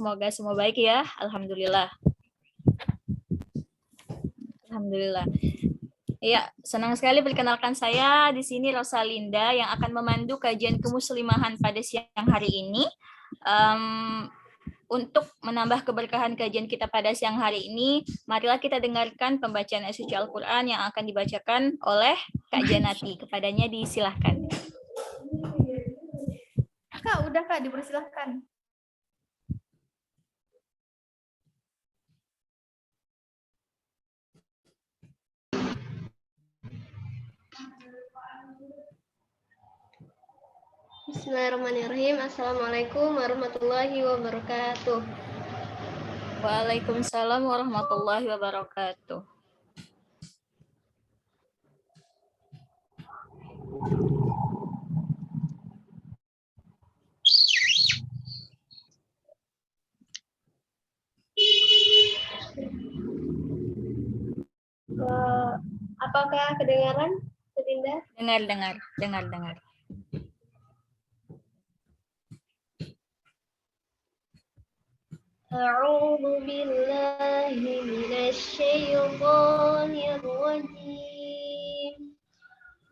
Semoga semua baik ya. Alhamdulillah. Alhamdulillah. Ya, senang sekali perkenalkan saya di sini Rosalinda yang akan memandu kajian kemuslimahan pada siang hari ini. Untuk menambah keberkahan kajian kita pada siang hari ini, marilah kita dengarkan pembacaan ayat suci Al-Quran yang akan dibacakan oleh Kak Janati. Kepadanya disilahkan. Kak, udah Kak, dipersilahkan. Bismillahirrahmanirrahim. Assalamualaikum warahmatullahi wabarakatuh. Waalaikumsalam warahmatullahi wabarakatuh. Apakah kedengaran, Dinda? Dengar. A'udzu billahi minasy syaithanir rajim.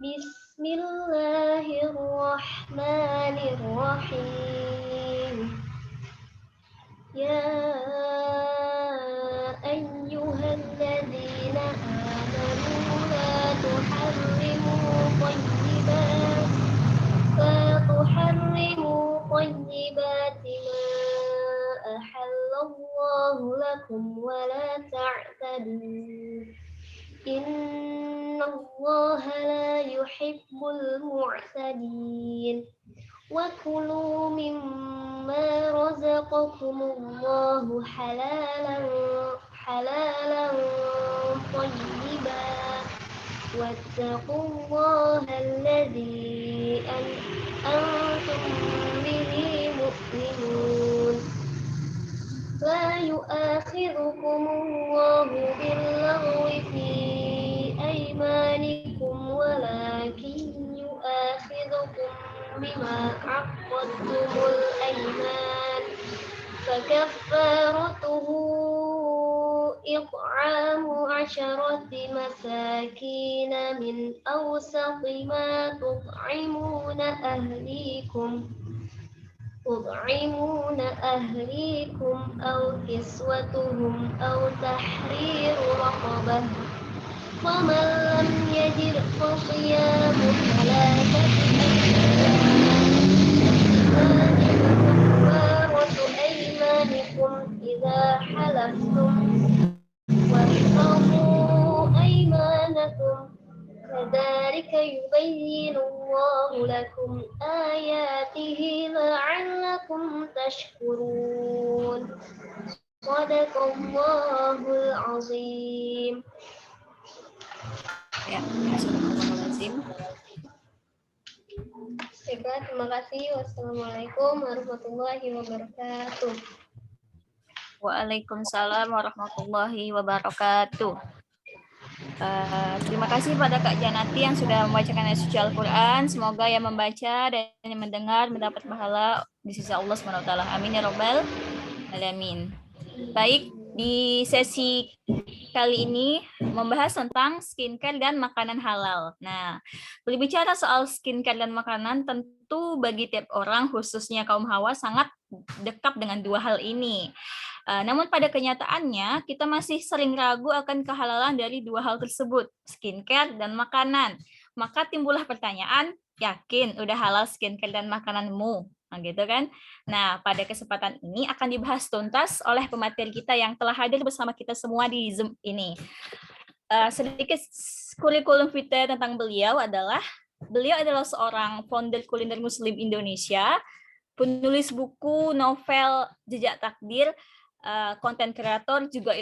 Bismillahirrahmanirrahim. Ya ayyuhalladzina amanu la tuharrimu tayyibati ma ahallallahu lakum wa la ta'tadu. Innallaha la yuhibbul mu'tadin. Wa kulu mimma razaqakumullahu halalan tayyiban. Wattaqullaha alladzi antum bihi mu'minun. La yu'akhidhukumullahu billaghwi fi aymanikum walakin yu'akhidhukum bima 'aqadtumul ayman. Fakaffaratuhu it'amu 'asharati masakin min awsati ma tut'imuna ahlikum aw kiswatuhum aw tahriru raqabah. ومن لم يجد فصيام ثلاثة كفارة أيمانكم إذا حلفتم واحفظوا أيمانكم كذلك يبين الله لكم آياته لعلكم تشكرون صدق الله العظيم. Ya, Astagfirullahaladzim. Terima kasih. Wassalamualaikum warahmatullahi wabarakatuh. Waalaikumsalam warahmatullahi wabarakatuh. Terima kasih pada Kak Janati yang sudah membacakan ayat suci Al-Quran. Semoga yang membaca dan yang mendengar mendapat pahala di sisi Allah SWT. Amin ya Rabbal Alamin. Baik, di sesi kali ini membahas tentang skincare dan makanan halal. Nah, berbicara soal skincare dan makanan, tentu bagi tiap orang, khususnya kaum hawa, sangat dekat dengan dua hal ini. Namun pada kenyataannya, kita masih sering ragu akan kehalalan dari dua hal tersebut, skincare dan makanan. Maka timbullah pertanyaan, yakin udah halal skincare dan makananmu? Nah, gitu kan. Nah, pada kesempatan ini akan dibahas tuntas oleh pemateri kita yang telah hadir bersama kita semua di Zoom ini. Sedikit kurikulum vitae tentang beliau adalah seorang founder kuliner Muslim Indonesia, penulis buku, novel, jejak takdir, konten kreator, juga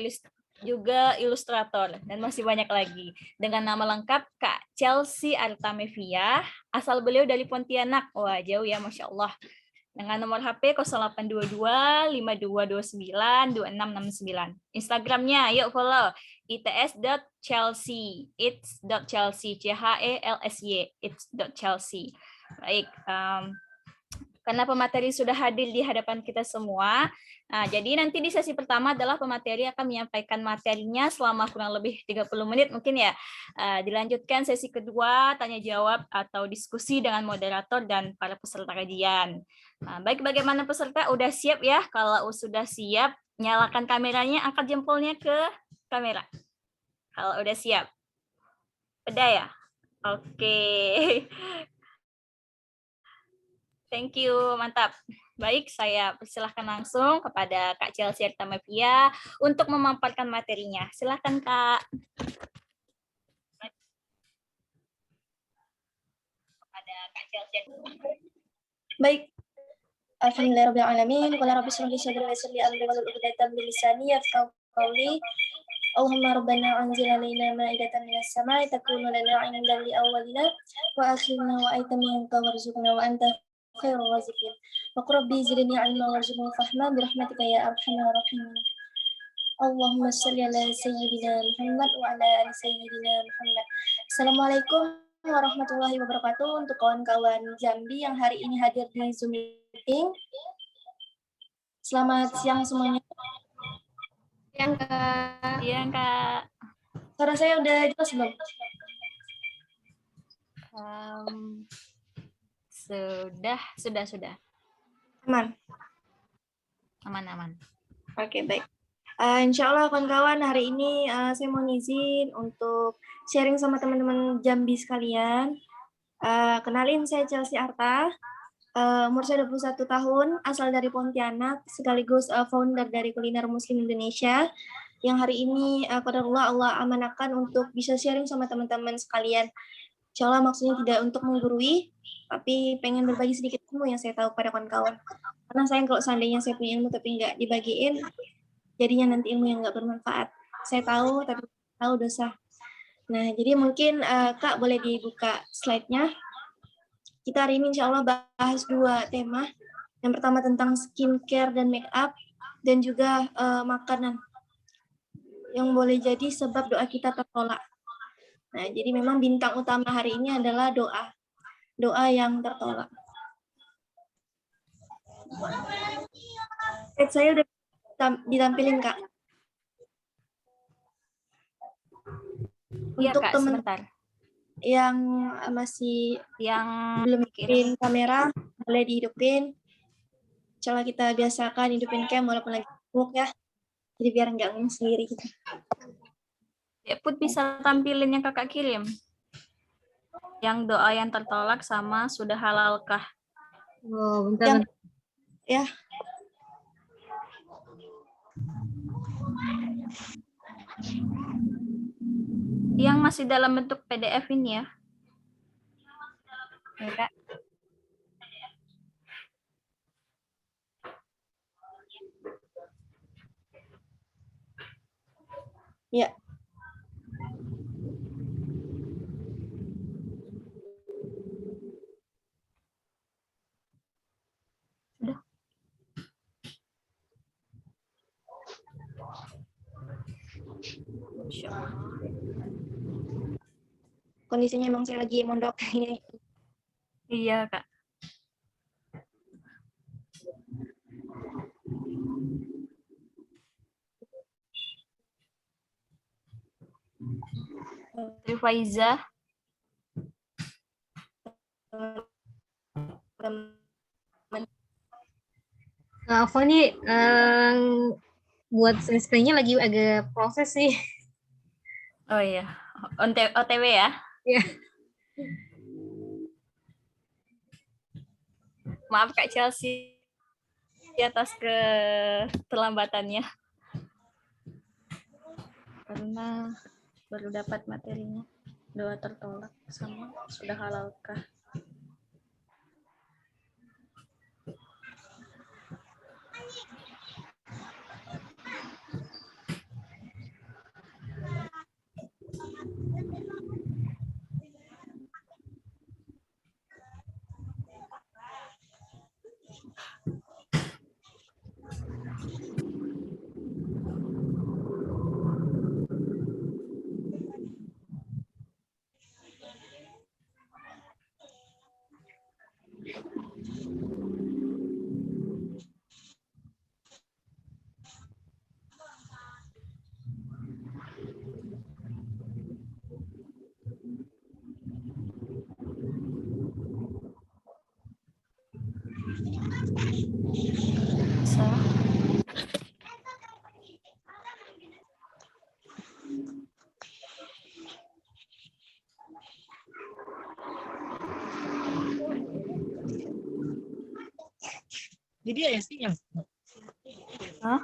ilustrator, dan masih banyak lagi. Dengan nama lengkap Kak Chelsea Artamevia, asal beliau dari Pontianak. Wah, jauh ya, Masya Allah. Dengan nomor HP 0822 5229 2669. Instagramnya, yuk follow. its.chelsea, it's.chelsea, CHELSY, it's.chelsea. Baik, karena pemateri sudah hadir di hadapan kita semua. Nah, jadi nanti di sesi pertama adalah pemateri akan menyampaikan materinya selama kurang lebih 30 menit mungkin ya. Dilanjutkan sesi kedua, tanya jawab atau diskusi dengan moderator dan para peserta kajian. Nah, baik, bagaimana peserta? Udah siap ya? Kalau sudah siap, nyalakan kameranya, angkat jempolnya ke kamera. Kalau udah siap. Udah ya? Oke. Thank you, mantap. Baik, saya persilahkan langsung kepada Kak Chelsea Artamevia untuk memaparkan materinya. Silakan, Kak. Kepada Kak Chelsea. Baik. Alhamdulillahirrahmanirrahim. Qala rabbi shrah li sadri wa yassir li amri wahlul 'uqdatam min lisani yafqahu qawli. Allahumma rabbana anzil alaina ma'idatan minas sama'i takunu lana 'indan li awwalina wa akhirina wa aytamina warzuqna wa anta khairur raziqin. Wa qur rabbi zidni 'ilma warzuqni fahma bi rahmatika ya arhamar rahimin. Allahumma shalli ala sayyidina Muhammad wa ala ali sayyidina Muhammad. Assalamualaikum warahmatullahi wabarakatuh untuk kawan-kawan Jambi yang hari ini hadir di Zoom meeting. Selamat siang semuanya. Yang Kak. Iya, Kak. Suara saya udah jelas belum? Sudah. Aman. Aman. Oke, baik. Insya Allah kawan-kawan hari ini saya mau izin untuk sharing sama teman-teman Jambi sekalian. Kenalin, saya Chelsea Arta. Umur saya 21 tahun, asal dari Pontianak, sekaligus founder dari Kuliner Muslim Indonesia, yang hari ini qadarullah Allah amanakan untuk bisa sharing sama teman-teman sekalian. Insya Allah maksudnya tidak untuk menggurui, tapi pengen berbagi sedikit ilmu yang saya tahu pada kawan-kawan. Karena sayang kalau seandainya saya punya ilmu tapi nggak dibagiin, jadinya nanti ilmu yang nggak bermanfaat. Saya tahu, tapi tahu dosa. Nah, jadi mungkin Kak boleh dibuka slide-nya. Kita hari ini insya Allah bahas 2 tema. Yang pertama tentang skincare dan make up, dan juga makanan yang boleh jadi sebab doa kita tertolak. Nah, jadi memang bintang utama hari ini adalah doa yang tertolak. Saya udah ditampilin, Kak. Iya, Untuk Kak, teman sebentar. yang masih belum hidupin kamera, boleh dihidupin. Coba kita biasakan hidupin cam walaupun lagi sibuk ya. Jadi biar nggak ngomong sendiri gitu. Ya, Put bisa tampilin yang Kakak kirim. Yang doa yang tertolak sama sudah halalkah? Oh, bentar. Ya. Yang masih dalam bentuk PDF ini ya. Ya, Kak. Ya. Sudah. Kondisinya emang saya lagi mondok ini. Iya, Kak. Faiza. Apa nih buat screen-nya lagi agak proses sih. Oh iya, OTW ya. Ya. Maaf Kak Chelsea di atas keterlambatannya. Karena baru dapat materinya. Doa tertolak sama sudah halalkah. Jadi dia sih yang. Hah?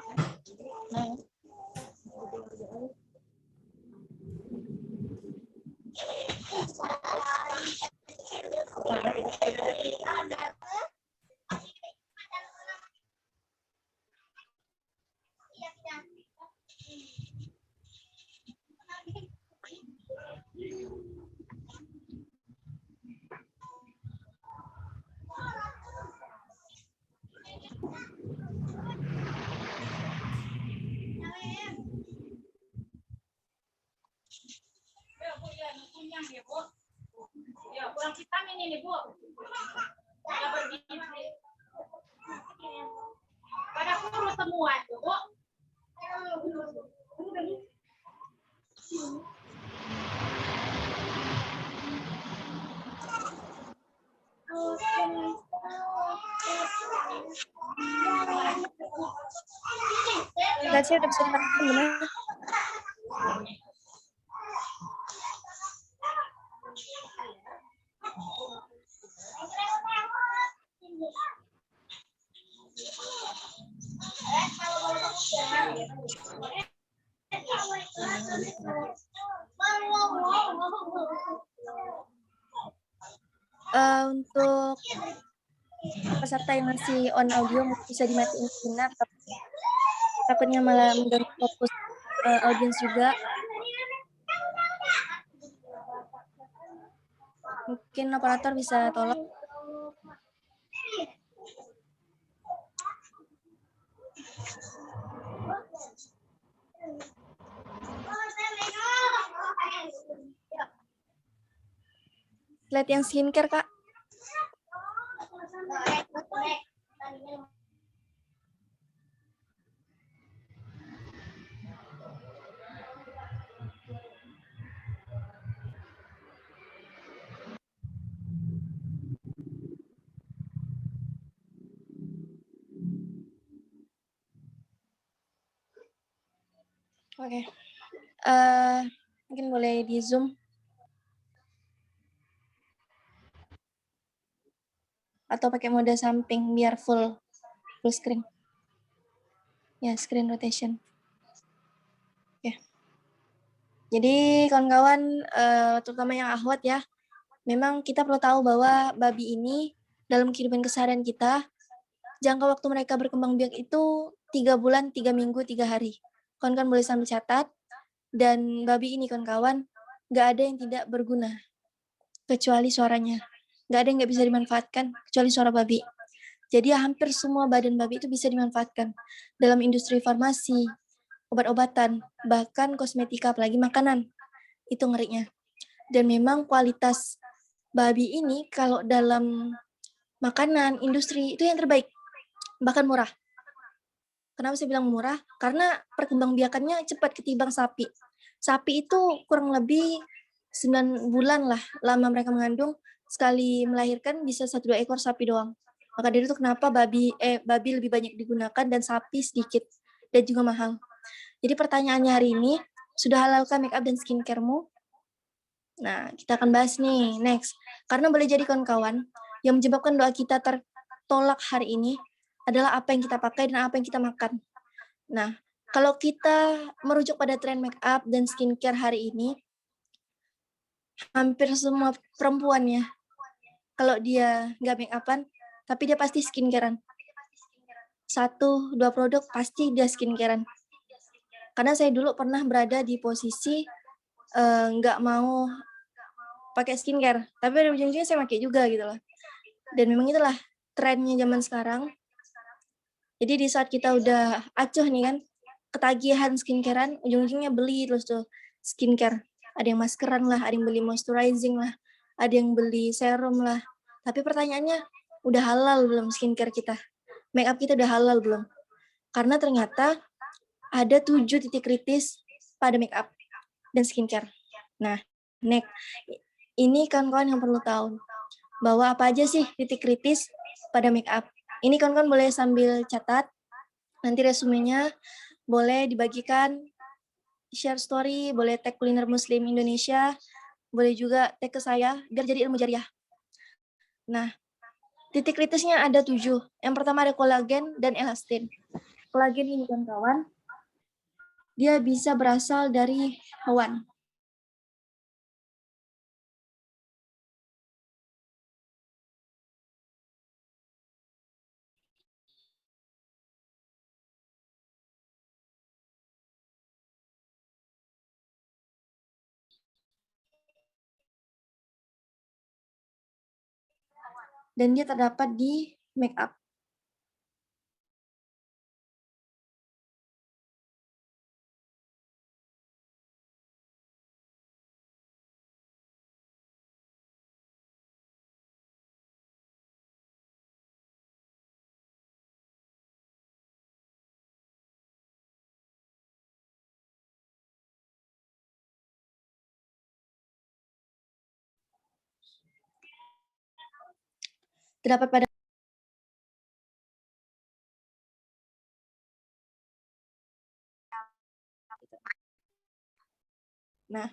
Slide-nya udah bisa dimatiin benar. Untuk peserta yang masih on audio bisa dimatiin sejenak, takutnya malah mengganggu fokus audiens juga. Mungkin operator bisa tolong. Slide yang skincare, Kak. Oke. Mungkin boleh di Zoom. Atau pakai mode samping biar full screen. Ya, screen rotation. Oke. Jadi kawan-kawan, terutama yang akhwat ya, memang kita perlu tahu bahwa babi ini dalam kehidupan keseharian kita, jangka waktu mereka berkembang biak itu 3 bulan, 3 minggu, 3 hari. Kawan-kawan boleh sambil catat, dan babi ini kawan-kawan, nggak ada yang tidak berguna, kecuali suaranya. Nggak ada yang nggak bisa dimanfaatkan, kecuali suara babi. Jadi hampir semua badan babi itu bisa dimanfaatkan dalam industri farmasi, obat-obatan, bahkan kosmetika, apalagi makanan. Itu ngerinya. Dan memang kualitas babi ini kalau dalam makanan, industri, itu yang terbaik. Bahkan murah. Kenapa saya bilang murah? Karena perkembangbiakannya cepat ketimbang sapi. Sapi itu kurang lebih 9 bulan lah lama mereka mengandung, sekali melahirkan bisa 1-2 ekor sapi doang. Maka dari itu kenapa babi lebih banyak digunakan dan sapi sedikit dan juga mahal. Jadi pertanyaannya hari ini, sudah halalkah make up dan skincare-mu? Nah, kita akan bahas nih, next. Karena boleh jadi kawan-kawan, yang menyebabkan doa kita tertolak hari ini adalah apa yang kita pakai dan apa yang kita makan. Nah, kalau kita merujuk pada tren make up dan skincare hari ini, hampir semua perempuan ya, kalau dia nggak make upan, tapi dia pasti skincarean. 1-2 produk pasti dia skincarean. Karena saya dulu pernah berada di posisi nggak mau pakai skincare, tapi pada ujung-ujungnya saya pakai juga gitu loh. Dan memang itulah trennya zaman sekarang. Jadi di saat kita udah acuh nih kan, ketagihan skincarean, ujung-ujungnya beli terus tuh skincare. Ada yang maskeran lah, ada yang beli moisturizing lah, ada yang beli serum lah. Tapi pertanyaannya, udah halal belum skincare kita? Make up kita udah halal belum? Karena ternyata ada 7 titik kritis pada make up dan skincare. Nah, next. Ini kawan-kawan yang perlu tahu. Bahwa apa aja sih titik kritis pada make up? Ini kawan-kawan boleh sambil catat. Nanti resumenya boleh dibagikan, share story, boleh tag Kuliner Muslim Indonesia, boleh juga tag ke saya, biar jadi ilmu jariah. Nah, Titik kritisnya ada 7. Yang pertama ada kolagen dan elastin. Kolagen ini kawan-kawan, dia bisa berasal dari hewan. Dan dia terdapat di make up. Terdapat pada Nah,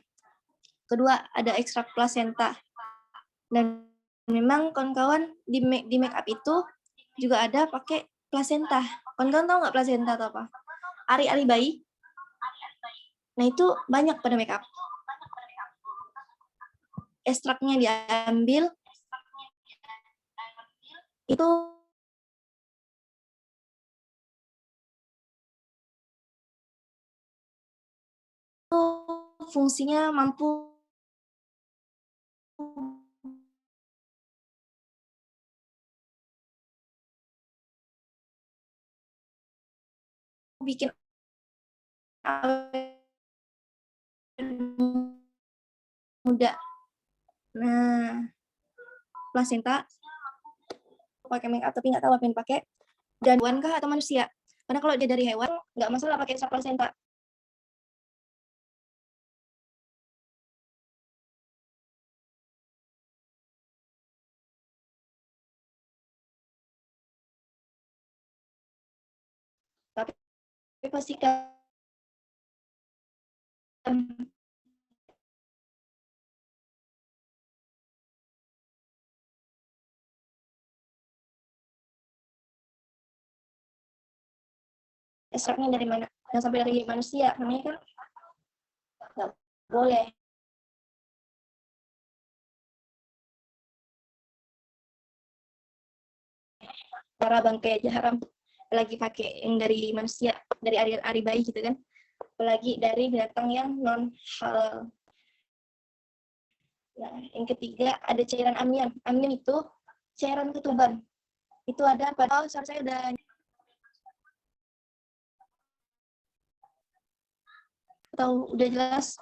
kedua ada ekstrak plasenta. Dan memang kawan-kawan di make up itu juga ada pakai plasenta. Kawan-kawan tahu nggak plasenta atau apa? Ari-ari bayi. Nah, itu banyak pada make up. Ekstraknya diambil itu fungsinya mampu bikin muda. Nah, plasenta pakai make up tapi nggak tahu apa yang dipakai. Dan hewan kah atau manusia? Karena kalau dia dari hewan nggak masalah pakai ekstrak plasenta. Tapi pastikan ekstraknya dari mana? Yang sampai dari manusia, namanya kan nggak boleh. Para bangkai aja haram. Apalagi pakai yang dari manusia, dari ari bayi gitu kan. Apalagi dari binatang yang non halal. Nah, yang ketiga ada cairan amian. Amian itu cairan ketuban. Itu ada pada saya udah tahu, udah jelas.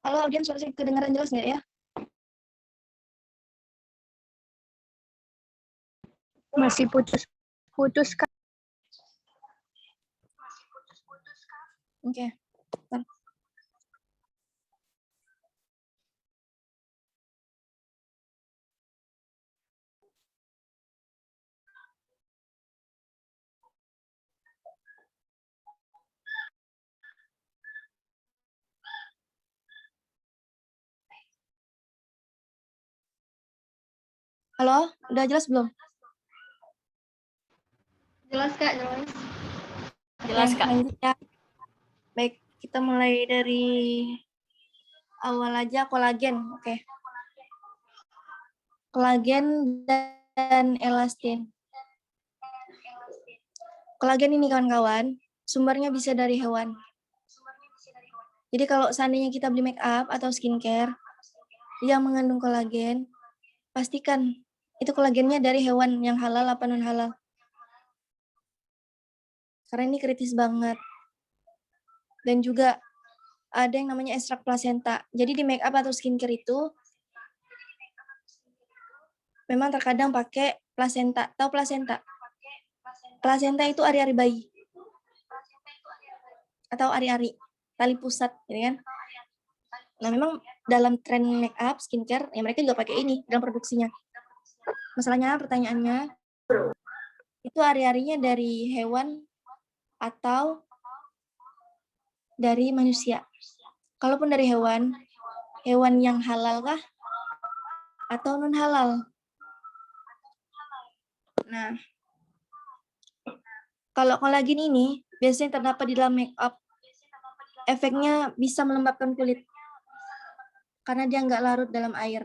Halo audiens, suara saya kedengaran jelas nggak ya? Masih putus Kak. Oke. Halo, udah jelas belum? Jelas Kak, jelas. Jelas, Oke, Kak. lanjut ya. Baik, kita mulai dari awal aja kolagen. Oke. Kolagen dan elastin. Kolagen ini kawan-kawan, sumbernya bisa dari hewan. Jadi kalau seandainya kita beli make up atau skincare yang mengandung kolagen, pastikan itu kolagennya dari hewan yang halal apa non halal. Karena ini kritis banget. Dan juga ada yang namanya ekstrak plasenta. Jadi di make up atau skincare itu memang terkadang pakai plasenta. Tahu plasenta? Plasenta itu ari-ari bayi. Atau ari-ari, tali pusat, gitu kan? Nah, memang dalam tren make up, skincare, ya mereka juga pakai ini dalam produksinya. Masalahnya, pertanyaannya, itu ari-arinya dari hewan atau dari manusia? Kalaupun dari hewan yang halal kah atau non halal? Nah, kalau kolagen ini biasanya terdapat di dalam make up. Efeknya bisa melembabkan kulit karena dia nggak larut dalam air.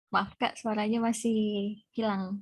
Maaf Kak, suaranya masih hilang.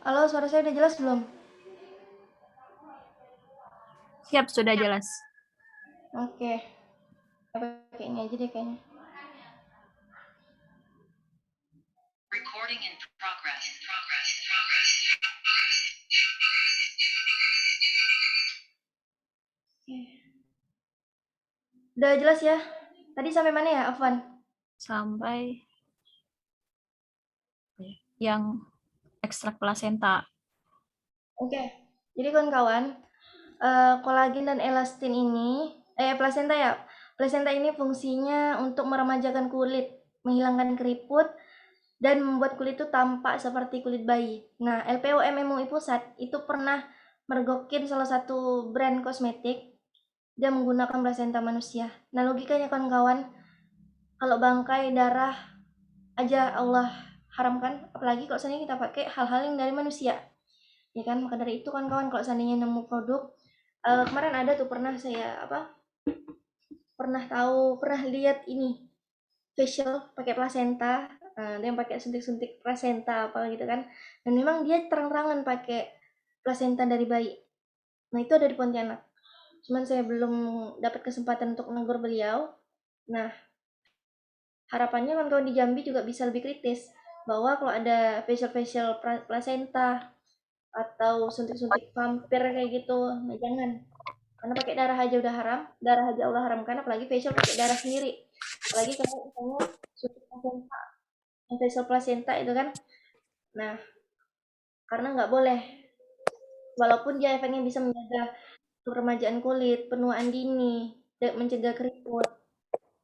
Halo, suara saya udah jelas belum? Siap, sudah jelas. Oke. Pakai ini aja deh kayaknya. Recording in progress. Udah jelas ya? Tadi sampai mana ya, Afwan? Sampai yang ekstrak plasenta. Oke. Jadi kawan-kawan, kolagen dan elastin ini, plasenta ya. Plasenta ini fungsinya untuk meremajakan kulit, menghilangkan keriput, dan membuat kulit itu tampak seperti kulit bayi. Nah, LPOM MUI Pusat itu pernah mergokin salah satu brand kosmetik, dia menggunakan plasenta manusia. Nah, logikanya kawan-kawan, kalau bangkai darah aja Allah haramkan, apalagi kalau seandainya kita pakai hal-hal yang dari manusia. Ya kan, maka dari itu kawan-kawan kalau seandainya nemu produk, kemarin ada tuh pernah saya pernah lihat ini facial pakai plasenta, dia yang pakai suntik-suntik plasenta apa gitu kan, dan memang dia terang-terangan pakai plasenta dari bayi. Nah itu ada di Pontianak, cuman saya belum dapat kesempatan untuk menegur beliau. Nah harapannya kawan-kawan di Jambi juga bisa lebih kritis bahwa kalau ada facial plasenta atau suntik-suntik vampir kayak gitu, nah jangan. Karena pakai darah aja udah haram, darah aja Allah haramkan, apalagi facial pakai darah sendiri. Apalagi kalau misalnya suntik plasenta, facial plasenta itu kan. Nah, karena nggak boleh, walaupun dia efeknya bisa menjaga peremajaan kulit, penuaan dini, mencegah keriput,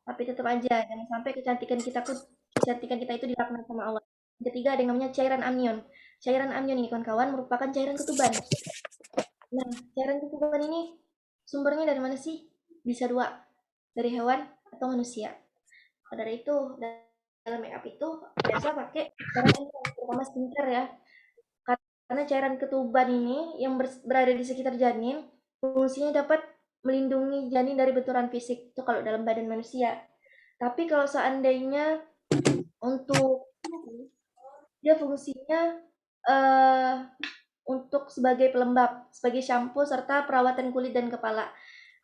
tapi tetap aja jangan sampai kecantikan kita itu dilaknat sama Allah. Ketiga ada yang namanya cairan amnion. Cairan amnion ini kawan-kawan merupakan cairan ketuban. Nah, cairan ketuban ini sumbernya dari mana sih? Bisa dua, dari hewan atau manusia. Maka dari itu dalam makeup itu biasa pakai cairan amnion, terutama skincare ya. Karena cairan ketuban ini yang berada di sekitar janin, fungsinya dapat melindungi janin dari benturan fisik itu kalau dalam badan manusia. Tapi kalau seandainya untuk dia fungsinya untuk sebagai pelembab, sebagai shampoo serta perawatan kulit dan kepala.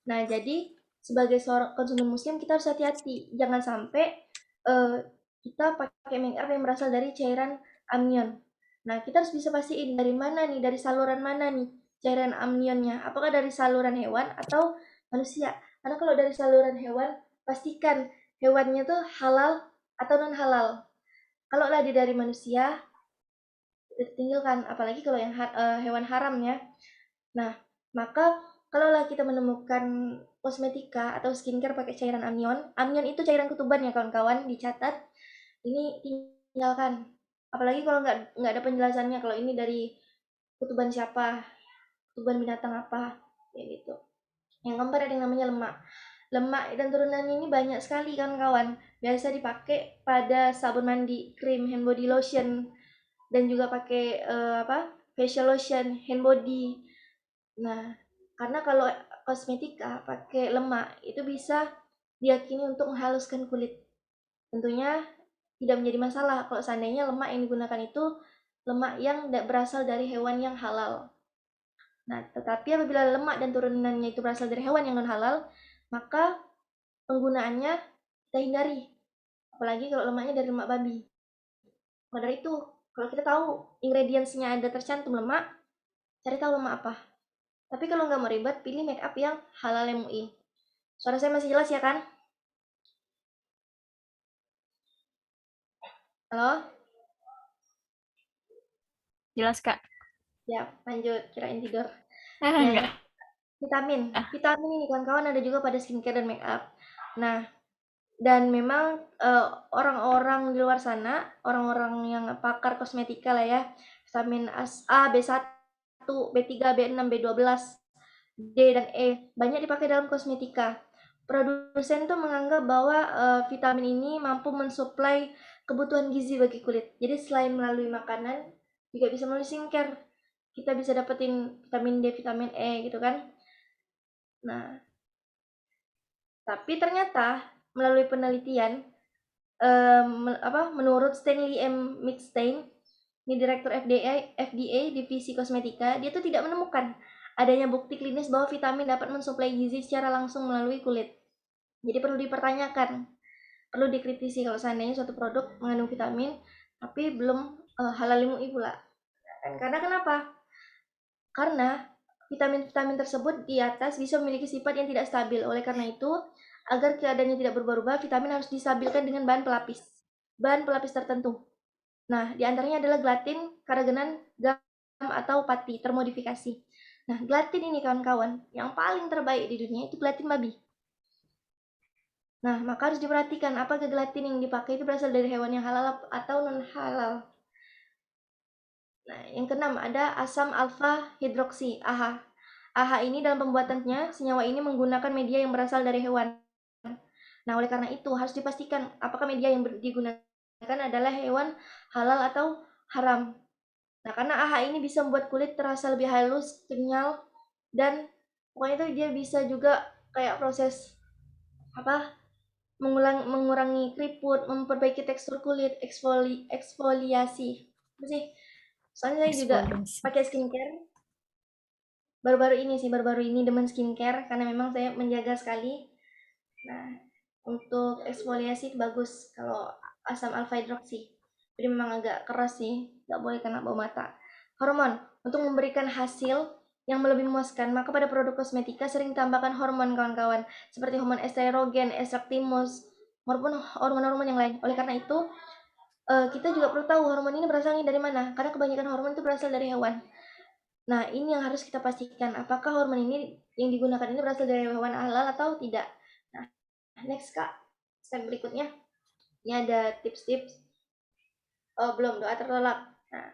Nah, jadi sebagai seorang konsumen muslim kita harus hati-hati, jangan sampai kita pakai make up yang berasal dari cairan amnion. Nah, kita harus bisa pastiin dari mana nih, dari saluran mana nih cairan amnionnya. Apakah dari saluran hewan atau manusia? Karena kalau dari saluran hewan, pastikan hewannya tuh halal atau non halal. Kalau lagi dari manusia, tinggalkan, apalagi kalau yang hewan haram ya. Nah, maka kalaulah kita menemukan kosmetika atau skincare pakai cairan amnion, amnion itu cairan ketuban ya kawan-kawan, dicatat. Ini tinggalkan. Apalagi kalau nggak ada penjelasannya, kalau ini dari ketuban siapa, ketuban binatang apa, kayak gitu. Yang keempat ada yang namanya lemak. Lemak dan turunannya ini banyak sekali kawan-kawan. Biasa dipakai pada sabun mandi, krim, hand body lotion, dan juga pakai facial lotion, hand body. Nah, karena kalau kosmetika pakai lemak itu bisa diyakini untuk menghaluskan kulit. Tentunya tidak menjadi masalah kalau seandainya lemak yang digunakan itu lemak yang berasal dari hewan yang halal. Nah, tetapi apabila lemak dan turunannya itu berasal dari hewan yang non halal, maka penggunaannya kita hindari. Apalagi kalau lemaknya dari lemak babi. Maka dari itu, kalau kita tahu ingredientsnya ada tercantum lemak, cari tahu lemak apa. Tapi kalau nggak mau ribet, pilih make up yang halal MUI. Suara saya masih jelas ya kan? Halo? Jelas, Kak. Ya, lanjut. Kirain tidur. Enggak. Vitamin ini kawan-kawan ada juga pada skincare dan make up. Nah, dan memang orang-orang di luar sana, orang-orang yang pakar kosmetika lah ya, vitamin A, B1, B3, B6, B12, D dan E banyak dipakai dalam kosmetika. Produsen tuh menganggap bahwa vitamin ini mampu mensuplai kebutuhan gizi bagi kulit. Jadi selain melalui makanan, juga bisa melalui skincare. Kita bisa dapetin vitamin D, vitamin E gitu kan. Nah, tapi ternyata melalui penelitian, menurut Stanley M. McStain, ini Direktur FDA Divisi Kosmetika, dia tuh tidak menemukan adanya bukti klinis bahwa vitamin dapat mensuplai gizi secara langsung melalui kulit. Jadi perlu dipertanyakan, perlu dikritisi kalau seandainya suatu produk mengandung vitamin, tapi belum halal MUI pula. Karena kenapa? Karena vitamin-vitamin tersebut di atas bisa memiliki sifat yang tidak stabil. Oleh karena itu, agar keadaannya tidak berubah-ubah, vitamin harus distabilkan dengan bahan pelapis tertentu. Nah, diantaranya adalah gelatin, karagenan, gam, atau pati termodifikasi. Nah, gelatin ini kawan-kawan, yang paling terbaik di dunia itu gelatin babi. Nah, maka harus diperhatikan apakah gelatin yang dipakai itu berasal dari hewan yang halal atau non-halal. Nah, yang keenam ada asam alfa hidroksi, AHA. AHA ini dalam pembuatannya, senyawa ini menggunakan media yang berasal dari hewan. Nah, oleh karena itu harus dipastikan apakah media yang digunakan adalah hewan halal atau haram. Nah, karena AHA ini bisa membuat kulit terasa lebih halus, kenyal, dan pokoknya itu dia bisa juga kayak proses mengurangi keriput, memperbaiki tekstur kulit, eksfoliasi. Apa sih? Soalnya saya juga pakai skincare. Baru-baru ini demen skincare karena memang saya menjaga sekali. Nah, untuk eksfoliasi bagus kalau asam alfa hidroksi. Jadi memang agak keras sih, nggak boleh kena bau mata. Hormon, untuk memberikan hasil yang lebih memuaskan, maka pada produk kosmetika sering ditambahkan hormon kawan-kawan, seperti hormon estrogen, estradiol, maupun hormon-hormon yang lain. Oleh karena itu, kita juga perlu tahu hormon ini berasalnya dari mana, karena kebanyakan hormon itu berasal dari hewan. Nah, ini yang harus kita pastikan, apakah hormon ini yang digunakan ini berasal dari hewan halal atau tidak. Nah, next Kak, step berikutnya. Ini ada tips-tips. Oh, belum, doa tertolak. Nah,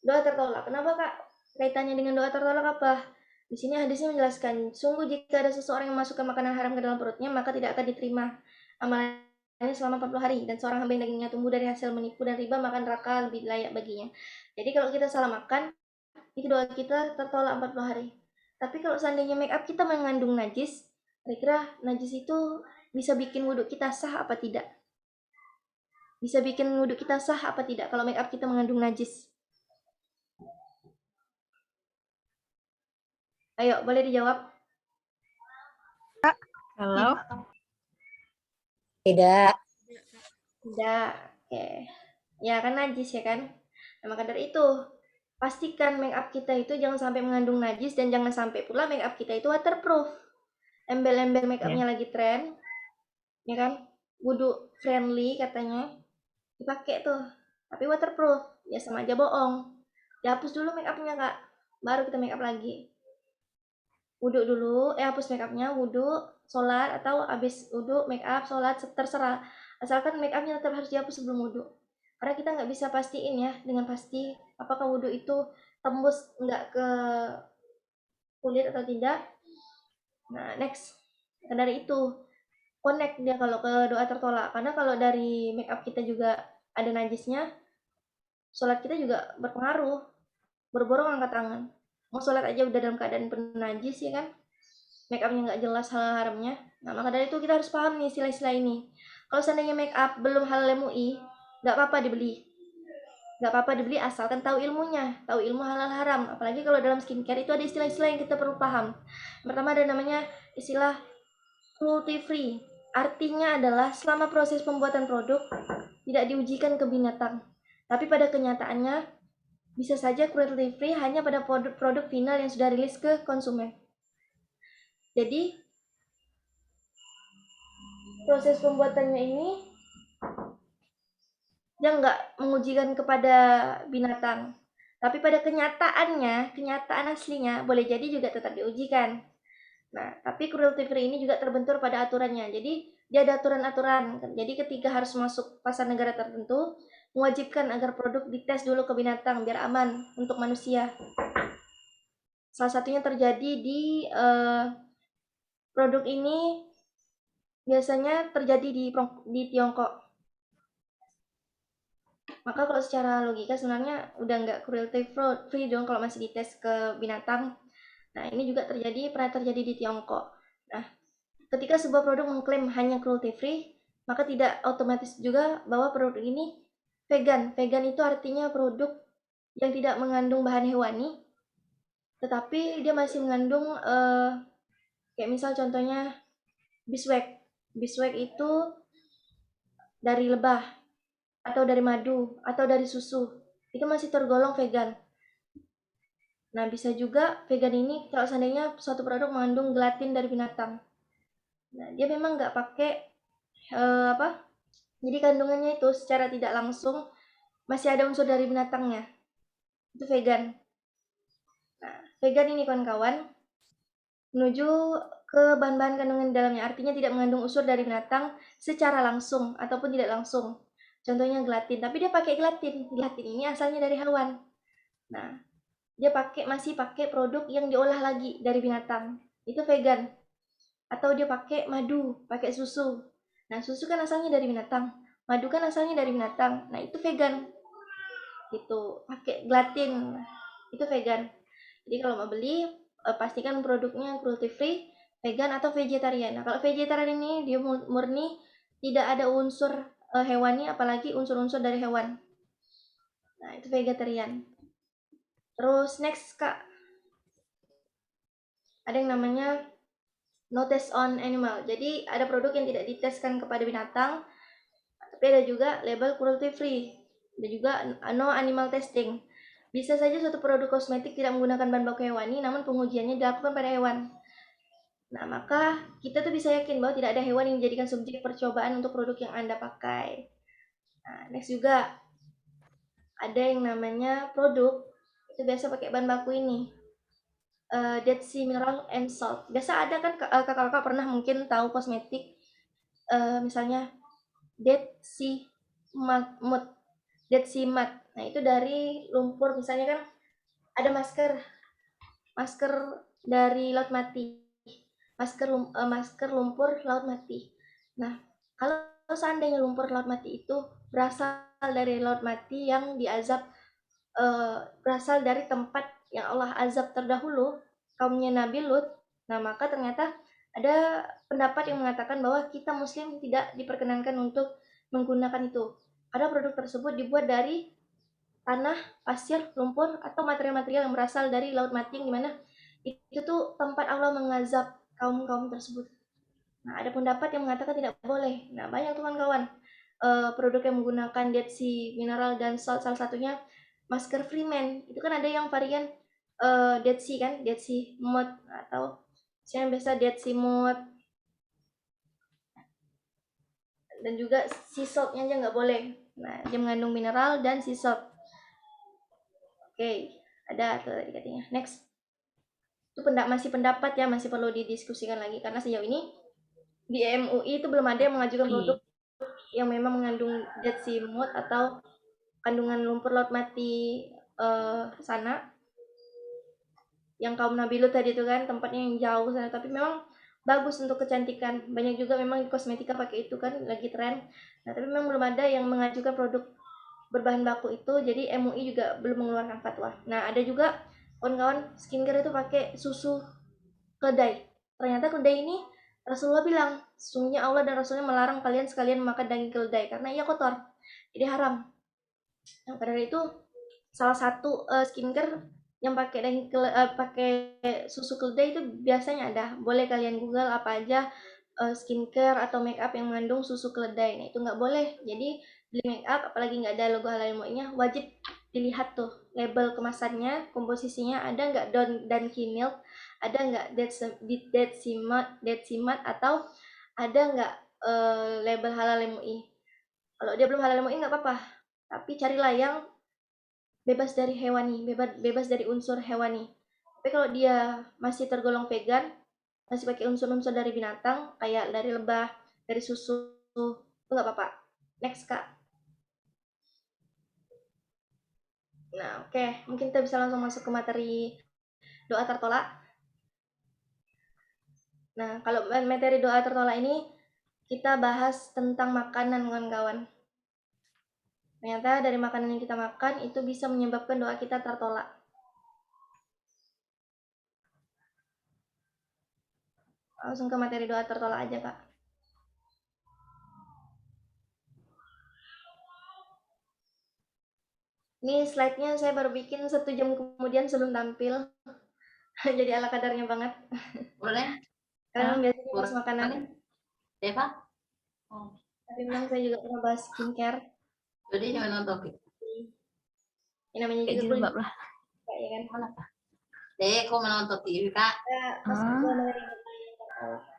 doa tertolak. Kenapa Kak? Kaitannya dengan doa tertolak apa? Di sini hadisnya menjelaskan, sungguh jika ada seseorang yang memasukkan makanan haram ke dalam perutnya, maka tidak akan diterima amalannya selama 40 hari. Dan seorang hamba yang dagingnya tumbuh dari hasil menipu dan riba, maka neraka lebih layak baginya. Jadi kalau kita salah makan, itu doa kita tertolak 40 hari. Tapi kalau seandainya make up kita mengandung najis, kira-kira najis itu bisa bikin wudhu kita sah apa tidak? Bisa bikin wudhu kita sah apa tidak kalau make up kita mengandung najis? Ayo, boleh dijawab. Kalau Tidak. Tidak. Oke. Ya kan najis ya kan. Nah, maka dari itu pastikan make up kita itu jangan sampai mengandung najis dan jangan sampai pula make up kita itu waterproof. Embel-embel make upnya lagi tren, ya kan? Wudhu friendly katanya, dipakai tuh. Tapi waterproof, ya sama aja bohong. Dihapus dulu make upnya kak, baru kita make up lagi. Wudhu dulu, hapus make upnya, wudhu, sholat atau abis wudhu make up, sholat terserah. Asalkan make upnya tetap harus dihapus sebelum wudhu. Karena kita nggak bisa pastiin ya dengan pasti apakah wudhu itu tembus nggak ke kulit atau tidak. Nah next, dari itu connect dia kalau ke doa tertolak. Karena kalau dari make up kita juga ada najisnya, sholat kita juga berpengaruh. Boro-boro angkat tangan. Mau sholat aja udah dalam keadaan penuh najis ya kan? Make upnya nggak jelas hal haramnya. Nah maka dari itu kita harus paham nih istilah-istilah ini. Kalau seandainya make up belum halal MUI, nggak apa-apa dibeli. Nggak apa-apa dibeli asalkan tahu ilmunya, tahu ilmu halal haram. Apalagi kalau dalam skincare itu ada istilah-istilah yang kita perlu paham. Pertama ada namanya istilah cruelty free. Artinya adalah selama proses pembuatan produk tidak diujikan ke binatang. Tapi pada kenyataannya bisa saja cruelty free hanya pada produk final yang sudah rilis ke konsumen. Jadi proses pembuatannya ini yang nggak mengujikan kepada binatang. Tapi pada kenyataannya, kenyataan aslinya boleh jadi juga tetap diujikan. Nah, tapi cruelty free ini juga terbentur pada aturannya. Jadi dia ada aturan-aturan. Jadi ketika harus masuk pasar negara tertentu, mewajibkan agar produk dites dulu ke binatang biar aman untuk manusia. Salah satunya terjadi di produk ini biasanya terjadi di Tiongkok. Maka kalau secara logika sebenarnya udah nggak cruelty free dong kalau masih dites ke binatang. Nah ini juga pernah terjadi di Tiongkok. Nah ketika sebuah produk mengklaim hanya cruelty free, maka tidak otomatis juga bahwa produk ini vegan. Vegan itu artinya produk yang tidak mengandung bahan hewani, tetapi dia masih mengandung kayak misal contohnya beeswax. Beeswax itu dari lebah atau dari madu atau dari susu, itu masih tergolong vegan. Nah bisa juga vegan ini kalau seandainya suatu produk mengandung gelatin dari binatang. Nah dia memang nggak pakai jadi kandungannya itu secara tidak langsung masih ada unsur dari binatangnya, itu vegan. Nah vegan ini kawan-kawan menuju ke bahan-bahan kandungan di dalamnya, artinya tidak mengandung unsur dari binatang secara langsung ataupun tidak langsung. Contohnya gelatin, tapi dia pakai gelatin. Gelatin ini asalnya dari hewan. Nah, dia masih pakai produk yang diolah lagi dari binatang. Itu vegan. Atau dia pakai madu, pakai susu. Nah, susu kan asalnya dari binatang. Madu kan asalnya dari binatang. Nah, itu vegan. Itu pakai gelatin. Itu vegan. Jadi kalau mau beli, pastikan produknya cruelty free, vegan atau vegetarian. Nah, kalau vegetarian ini dia murni tidak ada unsur hewani, apalagi unsur-unsur dari hewan. Nah, itu vegetarian. Terus next Kak, ada yang namanya no test on animal. Jadi ada produk yang tidak diteskan kepada binatang, tapi ada juga label cruelty free. Ada juga no animal testing. Bisa saja suatu produk kosmetik tidak menggunakan bahan baku hewani, namun pengujiannya dilakukan pada hewan. Nah, maka kita tuh bisa yakin bahwa tidak ada hewan yang dijadikan subjek percobaan untuk produk yang Anda pakai. Nah, next juga ada yang namanya produk itu biasa pakai bahan baku ini, Dead Sea Mineral and Salt. Biasa ada kan kakak-kakak pernah mungkin tahu kosmetik misalnya Dead Sea Mud, Dead Sea Mud. Nah itu dari lumpur, misalnya kan ada masker dari laut mati, masker lumpur laut mati. Nah kalau seandainya lumpur laut mati itu berasal dari laut mati yang diazab, berasal dari tempat yang Allah azab terdahulu kaumnya Nabi Lut. Nah maka ternyata ada pendapat yang mengatakan bahwa kita muslim tidak diperkenankan untuk menggunakan itu karena produk tersebut dibuat dari tanah, pasir, lumpur atau material-material yang berasal dari laut mati, yang dimana itu tuh tempat Allah mengazab kaum-kaum tersebut. Nah, ada pendapat yang mengatakan tidak boleh. Nah, banyak tuh kawan-kawan produk yang menggunakan Dead Sea mineral dan salt, salah satunya masker Freeman. Itu kan ada yang varian Dead Sea kan, Dead Sea Mud atau yang biasa Dead Sea Mud. Dan juga sea saltnya aja nggak boleh. Nah, dia mengandung mineral dan sea salt. Oke, ada tuh tadi katanya. Next. Itu masih pendapat ya, masih perlu didiskusikan lagi karena sejauh ini di MUI itu belum ada yang mengajukan produk yang memang mengandung Dead Sea Mud atau kandungan lumpur laut mati sana. Yang kaum Nabi Lut tadi itu kan tempatnya yang jauh sana, tapi memang bagus untuk kecantikan. Banyak juga memang di kosmetika pakai itu kan, lagi tren. Nah, tapi memang belum ada yang mengajukan produk berbahan baku itu, jadi MUI juga belum mengeluarkan fatwa. Nah, ada juga kawan-kawan skincare itu pakai susu keledai. Ternyata keledai ini Rasulullah bilang, sesungguhnya Allah dan Rasulnya melarang kalian sekalian makan daging keledai karena ia kotor, jadi haram. Nah, pada itu salah satu skincare yang pakai pakai susu keledai itu biasanya ada. Boleh kalian Google apa aja skincare atau make up yang mengandung susu keledai. Nah, itu nggak boleh. Jadi beli make up apalagi nggak ada logo halal MUI-nya, wajib dilihat tuh label kemasannya, komposisinya ada nggak Donkey Milk, ada nggak Dead Sea Mud, atau ada nggak label halal MUI. Kalau dia belum halal MUI nggak apa-apa, tapi carilah yang bebas dari hewani, bebas dari unsur hewani. Tapi kalau dia masih tergolong vegan, masih pakai unsur-unsur dari binatang, kayak dari lebah, dari susu, itu nggak apa-apa. Next, Kak. Nah, oke. Mungkin kita bisa langsung masuk ke materi doa tertolak. Nah, kalau materi doa tertolak ini, kita bahas tentang makanan, kawan-kawan. Ternyata dari makanan yang kita makan, itu bisa menyebabkan doa kita tertolak. Langsung ke materi doa tertolak aja, Kak. Ini slide-nya saya baru bikin 1 jam kemudian sebelum tampil. Jadi ala kadarnya banget. Boleh? Karena biasanya bahas makanan. Siapa? Tapi memang saya juga pernah bahas skincare. Jadi cuma nonton. Ini namanya Kayak juga jilbab lah. ya kan. Kok menonton TV, Kak? Masuk ke materi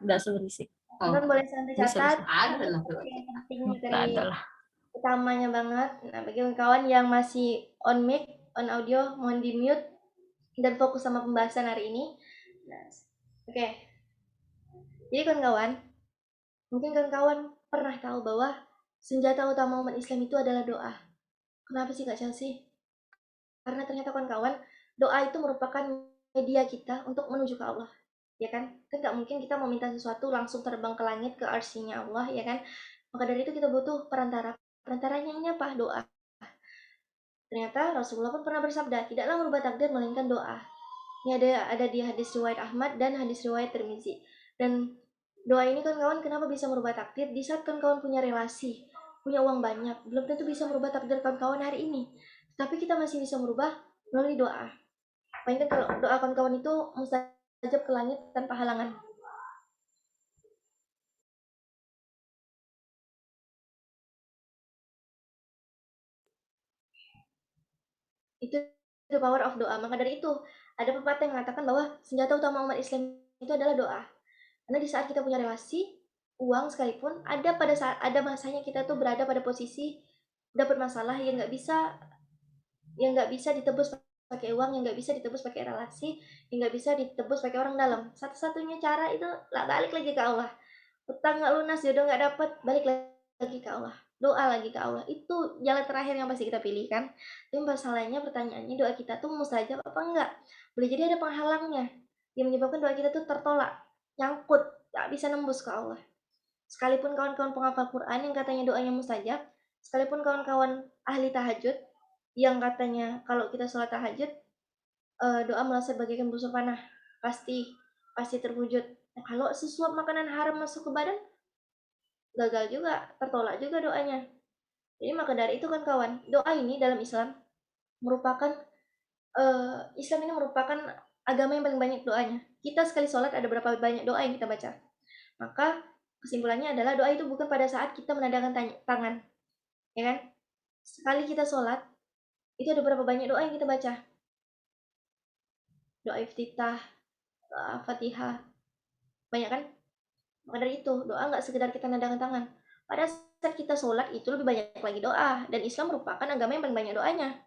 Udah berisik. Kan boleh santai Bisa, catat. Ada Yang penting Nggak dari ada lah. utamanya banget. Nah, bagi kawan yang masih on mic, on audio, mohon di mute dan fokus sama pembahasan hari ini. Nah, oke. Jadi kawan-kawan, mungkin kawan-kawan pernah tahu bahwa senjata utama umat Islam itu adalah doa. Kenapa sih Kak Chelsea? Karena ternyata kawan-kawan, doa itu merupakan media kita untuk menuju ke Allah. Ya kan? Kan nggak mungkin kita mau minta sesuatu langsung terbang ke langit, ke arsy-nya Allah, ya kan? Maka dari itu kita butuh perantara. Perantaranya ini apa? Doa. Ternyata Rasulullah pun pernah bersabda, tidaklah merubah takdir melainkan doa. Ini ada di hadis riwayat Ahmad dan hadis riwayat Tirmizi. Dan doa ini kawan-kawan kenapa bisa merubah takdir? Di saat kawan-kawan punya relasi, punya uang banyak, belum tentu bisa merubah takdir kawan-kawan hari ini. Tapi kita masih bisa merubah melalui doa. Mainkan kalau doa kawan-kawan itu mustajab ke langit tanpa halangan. Itu the power of doa. Maka dari itu, ada pepatah yang mengatakan bahwa senjata utama umat Islam itu adalah doa. Karena di saat kita punya relasi, uang sekalipun, ada masanya kita tuh berada pada posisi dapat masalah yang nggak bisa ditebus pakai uang, yang nggak bisa ditebus pakai relasi, yang nggak bisa ditebus pakai orang dalam. Satu-satunya cara itu balik lagi ke Allah. Utang nggak lunas, jodoh nggak dapet, balik lagi ke Allah. Doa lagi ke Allah. Itu jalan terakhir yang pasti kita pilih kan. Tapi masalahnya pertanyaannya doa kita tuh mustajab apa enggak? Boleh jadi ada penghalangnya yang menyebabkan doa kita tuh tertolak, nyangkut, nggak bisa nembus ke Allah. Sekalipun kawan-kawan penghafal Quran yang katanya doanya mustajab, sekalipun kawan-kawan ahli tahajud yang katanya kalau kita sholat tahajud doa melesat bagaikan busur panah, pasti terwujud. Nah, kalau sesuap makanan haram masuk ke badan, gagal juga, tertolak juga doanya. Jadi maka dari itu kan kawan, doa ini dalam Islam merupakan agama yang paling banyak doanya. Kita sekali sholat ada berapa banyak doa yang kita baca. Maka kesimpulannya adalah doa itu bukan pada saat kita menadahkan tangan. Ya kan? Sekali kita sholat, itu ada berapa banyak doa yang kita baca. Doa iftitah, doa fatihah. Banyak kan? Maka dari itu, doa nggak sekedar kita nadahkan tangan. Pada saat kita sholat, itu lebih banyak lagi doa. Dan Islam merupakan agama yang paling banyak doanya.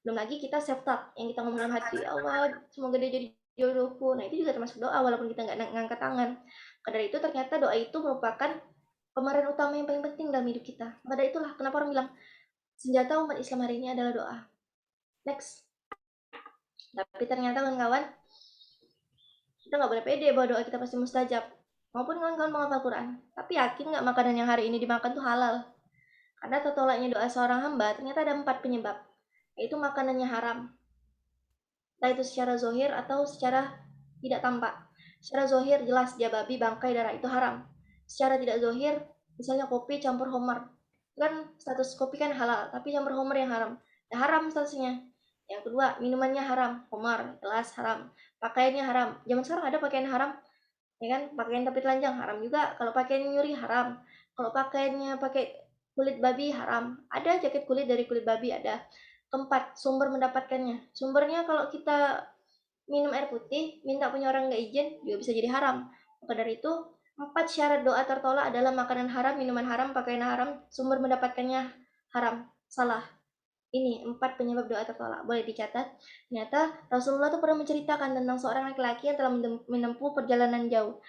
Belum lagi kita self-talk, yang kita ngomong dalam hati, Allah, semoga dia jadi jodohku. Nah, itu juga termasuk doa, walaupun kita nggak ngangkat tangan. Maka dari itu, ternyata doa itu merupakan pemeran utama yang paling penting dalam hidup kita. Maka dari itulah, kenapa orang bilang, senjata umat Islam hari ini adalah doa. Next. Tapi ternyata kawan-kawan, kita nggak boleh pede bahwa doa kita pasti mustajab. Maupun kawan-kawan menghafal Quran. Tapi yakin nggak makanan yang hari ini dimakan tuh halal? Karena tertolaknya doa seorang hamba, ternyata ada 4 penyebab. Yaitu makanannya haram. Entah itu secara zohir atau secara tidak tampak. Secara zohir jelas dia babi, bangkai, darah itu haram. Secara tidak zohir, misalnya kopi campur homer. Kan status kopi kan halal, tapi campur homer yang haram. Ya haram statusnya. Yang kedua, minumannya haram, homer, jelas haram. Pakaiannya haram. Zaman sekarang ada pakaian haram. Ya kan, pakaian tapi telanjang haram juga. Kalau pakaian nyuri haram. Kalau pakaiannya pakai kulit babi haram. Ada jaket kulit dari kulit babi, ada. Keempat, sumber mendapatkannya. Sumbernya kalau kita minum air putih, minta punya orang nggak izin, juga bisa jadi haram. Maka dari itu, 4 syarat doa tertolak adalah makanan haram, minuman haram, pakaian haram, sumber mendapatkannya haram. Salah. Ini 4 penyebab doa tertolak. Boleh dicatat. Ternyata Rasulullah tuh pernah menceritakan tentang seorang laki-laki yang telah menempuh perjalanan jauh.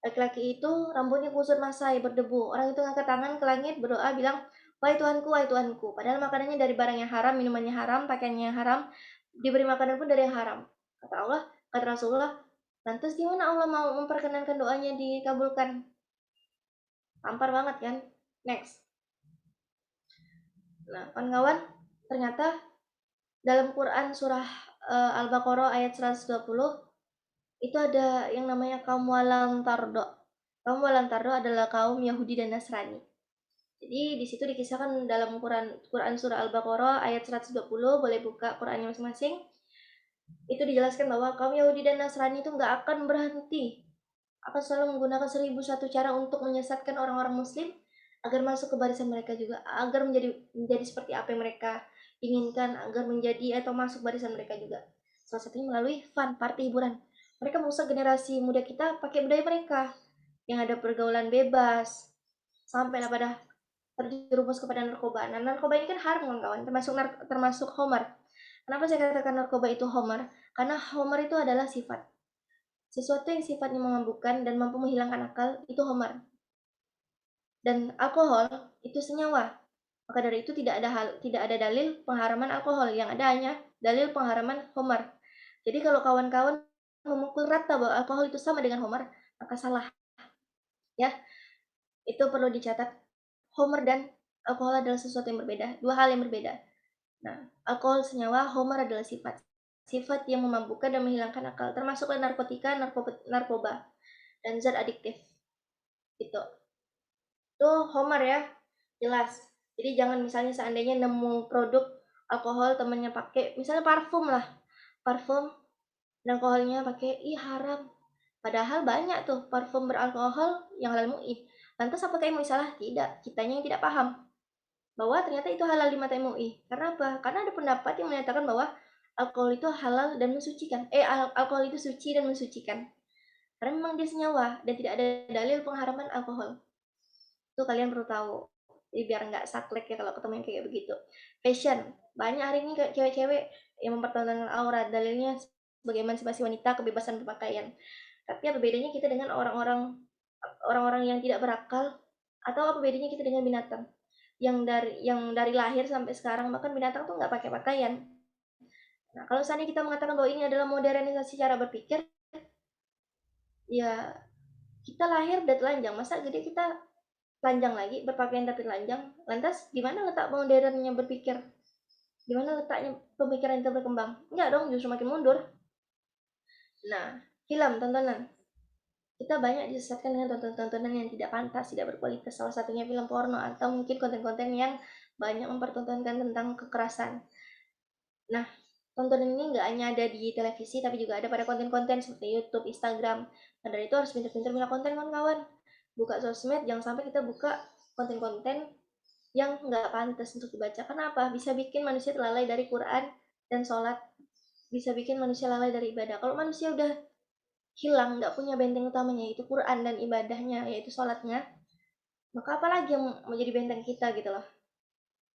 Laki-laki itu rambutnya kusut masai, berdebu. Orang itu ngangkat tangan ke langit, berdoa bilang, wahai Tuhanku, wahai Tuhanku. Padahal makanannya dari barang yang haram, minumannya haram, pakaiannya haram, diberi makanan pun dari yang haram. Kata Allah, kata Rasulullah, lantas gimana Allah mau memperkenankan doanya dikabulkan? Tampar banget kan? Next. Nah, kawan-kawan, ternyata dalam Quran surah Al-Baqarah ayat 120 itu ada yang namanya kaum walan tardo. Kaum walan tardo adalah kaum Yahudi dan Nasrani. Jadi di situ dikisahkan dalam Quran surah Al-Baqarah ayat 120, boleh buka Qurannya masing-masing. Itu dijelaskan bahwa kaum Yahudi dan Nasrani itu nggak akan berhenti, akan selalu menggunakan 1001 cara untuk menyesatkan orang-orang Muslim agar masuk ke barisan mereka juga, agar menjadi seperti apa yang mereka inginkan, agar menjadi atau masuk barisan mereka juga. Salah satunya melalui fun, party hiburan. Mereka merusak generasi muda kita pakai budaya mereka yang ada pergaulan bebas, sampailah pada terjerumus kepada narkoba. Nah, narkoba ini kan haram kawan-kawan, termasuk homer. Kenapa saya katakan narkoba itu homer? Karena homer itu adalah sifat. Sesuatu yang sifatnya memabukkan dan mampu menghilangkan akal, itu homer. Dan alkohol itu senyawa. Maka dari itu tidak ada dalil pengharaman alkohol, yang ada hanya dalil pengharaman homer. Jadi kalau kawan-kawan memukul rata bahwa alkohol itu sama dengan homer, maka salah. Ya, itu perlu dicatat. Homer dan alkohol adalah sesuatu yang berbeda, 2 hal yang berbeda. Nah, alkohol senyawa, homer adalah sifat. Sifat yang memabukkan dan menghilangkan akal, termasuklah narkotika, narkoba, dan zat adiktif. Itu homer ya, jelas. Jadi jangan misalnya seandainya nemu produk alkohol temennya pakai, misalnya parfum lah, parfum dan alkoholnya pakai, ih haram. Padahal banyak tuh parfum beralkohol yang halal MUI. Lantas apakah MUI salah? Tidak, kitanya yang tidak paham bahwa ternyata itu halal di mata MUI. Karena apa? Karena ada pendapat yang menyatakan bahwa alkohol itu halal dan mensucikan. Alkohol itu suci dan mensucikan. Karena memang dia senyawa dan tidak ada dalil pengharaman alkohol. Itu kalian perlu tahu. Jadi biar nggak saklek ya kalau ketemu yang kayak begitu. Fashion. Banyak hari ini cewek-cewek yang mempertontonkan aurat. Dalilnya sebagai emansipasi wanita, kebebasan berpakaian. Tapi apa bedanya kita dengan orang-orang yang tidak berakal? Atau apa bedanya kita dengan binatang? Yang dari lahir sampai sekarang, bahkan binatang tuh nggak pakai pakaian. Nah, kalau seandainya kita mengatakan bahwa ini adalah modernisasi cara berpikir, ya kita lahir udah telanjang, masa jadi kita telanjang lagi, berpakaian tapi telanjang? Lantas gimana letak modernnya berpikir? Gimana letaknya pemikiran kita berkembang? Enggak dong, justru makin mundur. Nah, film, tontonan. Kita banyak disesatkan dengan tontonan-tontonan yang tidak pantas, tidak berkualitas. Salah satunya film porno atau mungkin konten-konten yang banyak mempertontonkan tentang kekerasan. Nah, tontonan ini nggak hanya ada di televisi, tapi juga ada pada konten-konten seperti YouTube, Instagram. Dan dari itu harus pintar-pintar milah konten, kawan-kawan. Buka sosmed, jangan sampai kita buka konten-konten yang nggak pantas untuk dibaca. Kenapa? Bisa bikin manusia terlalai dari Quran dan sholat. Bisa bikin manusia lalai dari ibadah. Kalau manusia udah hilang, nggak punya benteng utamanya, yaitu Quran dan ibadahnya, yaitu sholatnya, maka apalagi yang menjadi benteng kita gitu loh.